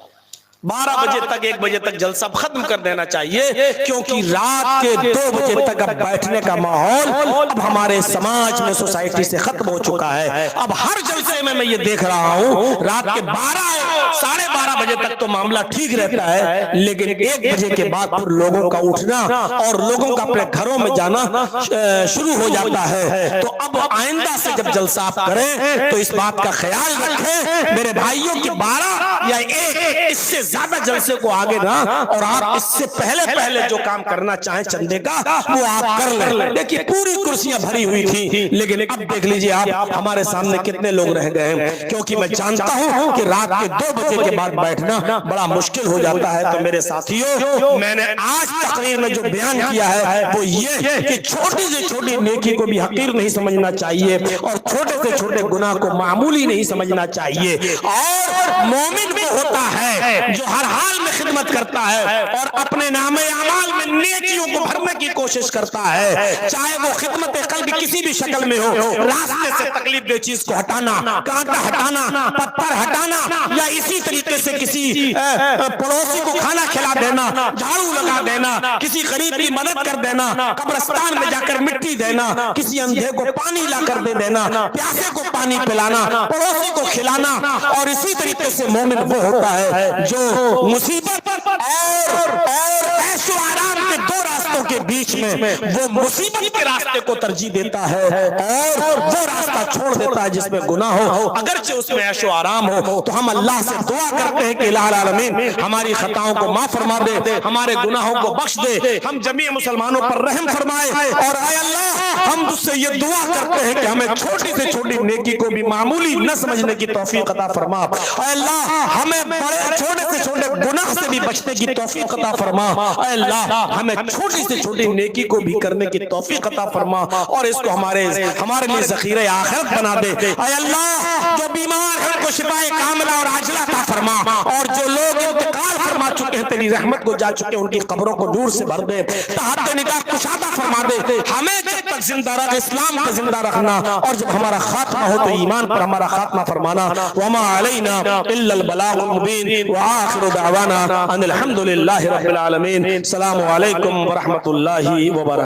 Speaker 1: 12 बजे तक 1 बजे तक जलसा खत्म कर देना चाहिए, क्योंकि रात के 2 बजे तक अब बैठने का माहौल अब हमारे समाज में, सोसाइटी से खत्म हो चुका है। अब हर जलसे में मैं ये देख रहा हूँ, रात के 12 साढ़े 12 बजे तक तो मामला ठीक रहता है, लेकिन 1 बजे के बाद फिर लोगों का उठना और लोगों का अपने घरों में जाना शुरू हो जाता है। तो अब आइंदा से जब जलसा आप करें तो इस बात का ख्याल रखें मेरे भाइयों की 12 या 1 इससे ज्यादा जलसे को आगे ना, और आप इससे पहले जो काम करना चाहें चंदे का वो आप कर लें। देखिए पूरी कुर्सियां भरी हुई थी, लेकिन अब देख लीजिए आप हमारे सामने कितने लोग रह गए हैं, क्योंकि मैं जानता हूं कि रात के 2 बजे के बाद बैठना बड़ा मुश्किल हो जाता है। तो मेरे साथियों, मैंने आज तकरीर में जो बयान किया है वो ये कि छोटी से छोटी नेकी को भी हकीर नहीं समझना चाहिए और छोटे से छोटे गुनाह को मामूली नहीं समझना चाहिए। और मोमिन वो होता है जो हर हाल में खिदमत करता है और अपने नामे अमाल में नेकियों को भरने की कोशिश करता है, चाहे वो खिदमत कल्ब किसी भी शक्ल में हो, रास्ते से तकलीफ दे चीज को हटाना, कांटा हटाना, पत्थर हटाना, या इसी तरीके से किसी पड़ोसी को खाना खिला देना, झाड़ू लगा देना, किसी गरीब की मदद कर देना, कब्रिस्तान में जाकर मिट्टी देना, किसी अंधे को पानी लाकर दे देना, प्यासे को पानी पिलाना, पड़ोसी को खिलाना। और इसी तरीके से मोमिन वो होता है जो मुसीबत और ऐशो आराम के 2 रास्तों के बीच में वो मुसीबत के रास्ते को तरजीह देता है और वो रास्ता छोड़ देता है जिसमें गुनाह हो, अगरचे उसमें ऐशो आराम हो। तो हम अल्लाह से दुआ करते हैं कि इलाही आलमीन हमारी खताओं को माफ फरमा दे, हमारे गुनाहों को बख्श दे, हम जमीय मुसलमानों पर रहम फरमाए। और आय अल्लाह, हम उससे ये दुआ करते हैं कि हमें छोटी से छोटी नेकी को भी मामूली न समझने की तौफीक अता फरमा। आय अल्लाह, हमें बड़े छोटे से छोटे गुनाह से भी बचने की तौफीक अता फरमा। आय अल्लाह, हमें छोटी से छोटी नेकी को भी करने की तौफीक अता फरमा और इसको हमारे लिए ज़ख़ीरे आखिरत बना दे। आय अल्लाह, जो बीमार है उनको शिफाए कामिला और आजिला अता फरमा, और जो लोग इंतकाल फरमा चुके हैं, तेरी रहमत को जा चुके हैं, उनकी कब्रों को नूर से भर दे, तहत निगाह कुशादा फरमा दे। हमें जब तक जिंदा रख इस्लाम पे जिंदा रखना, और जब हमारा खात्मा हो तो ईमान पर हमारा खात्मा फरमाना। वमा अलैना इल्लल बलागुल मुबीन व आखिरु दावाना अनिल हम्दुलिल्लाहि रब्बिल आलमीन। अस्सलामु अलैकुम व रहमतुल्लाहि व बरकातहू।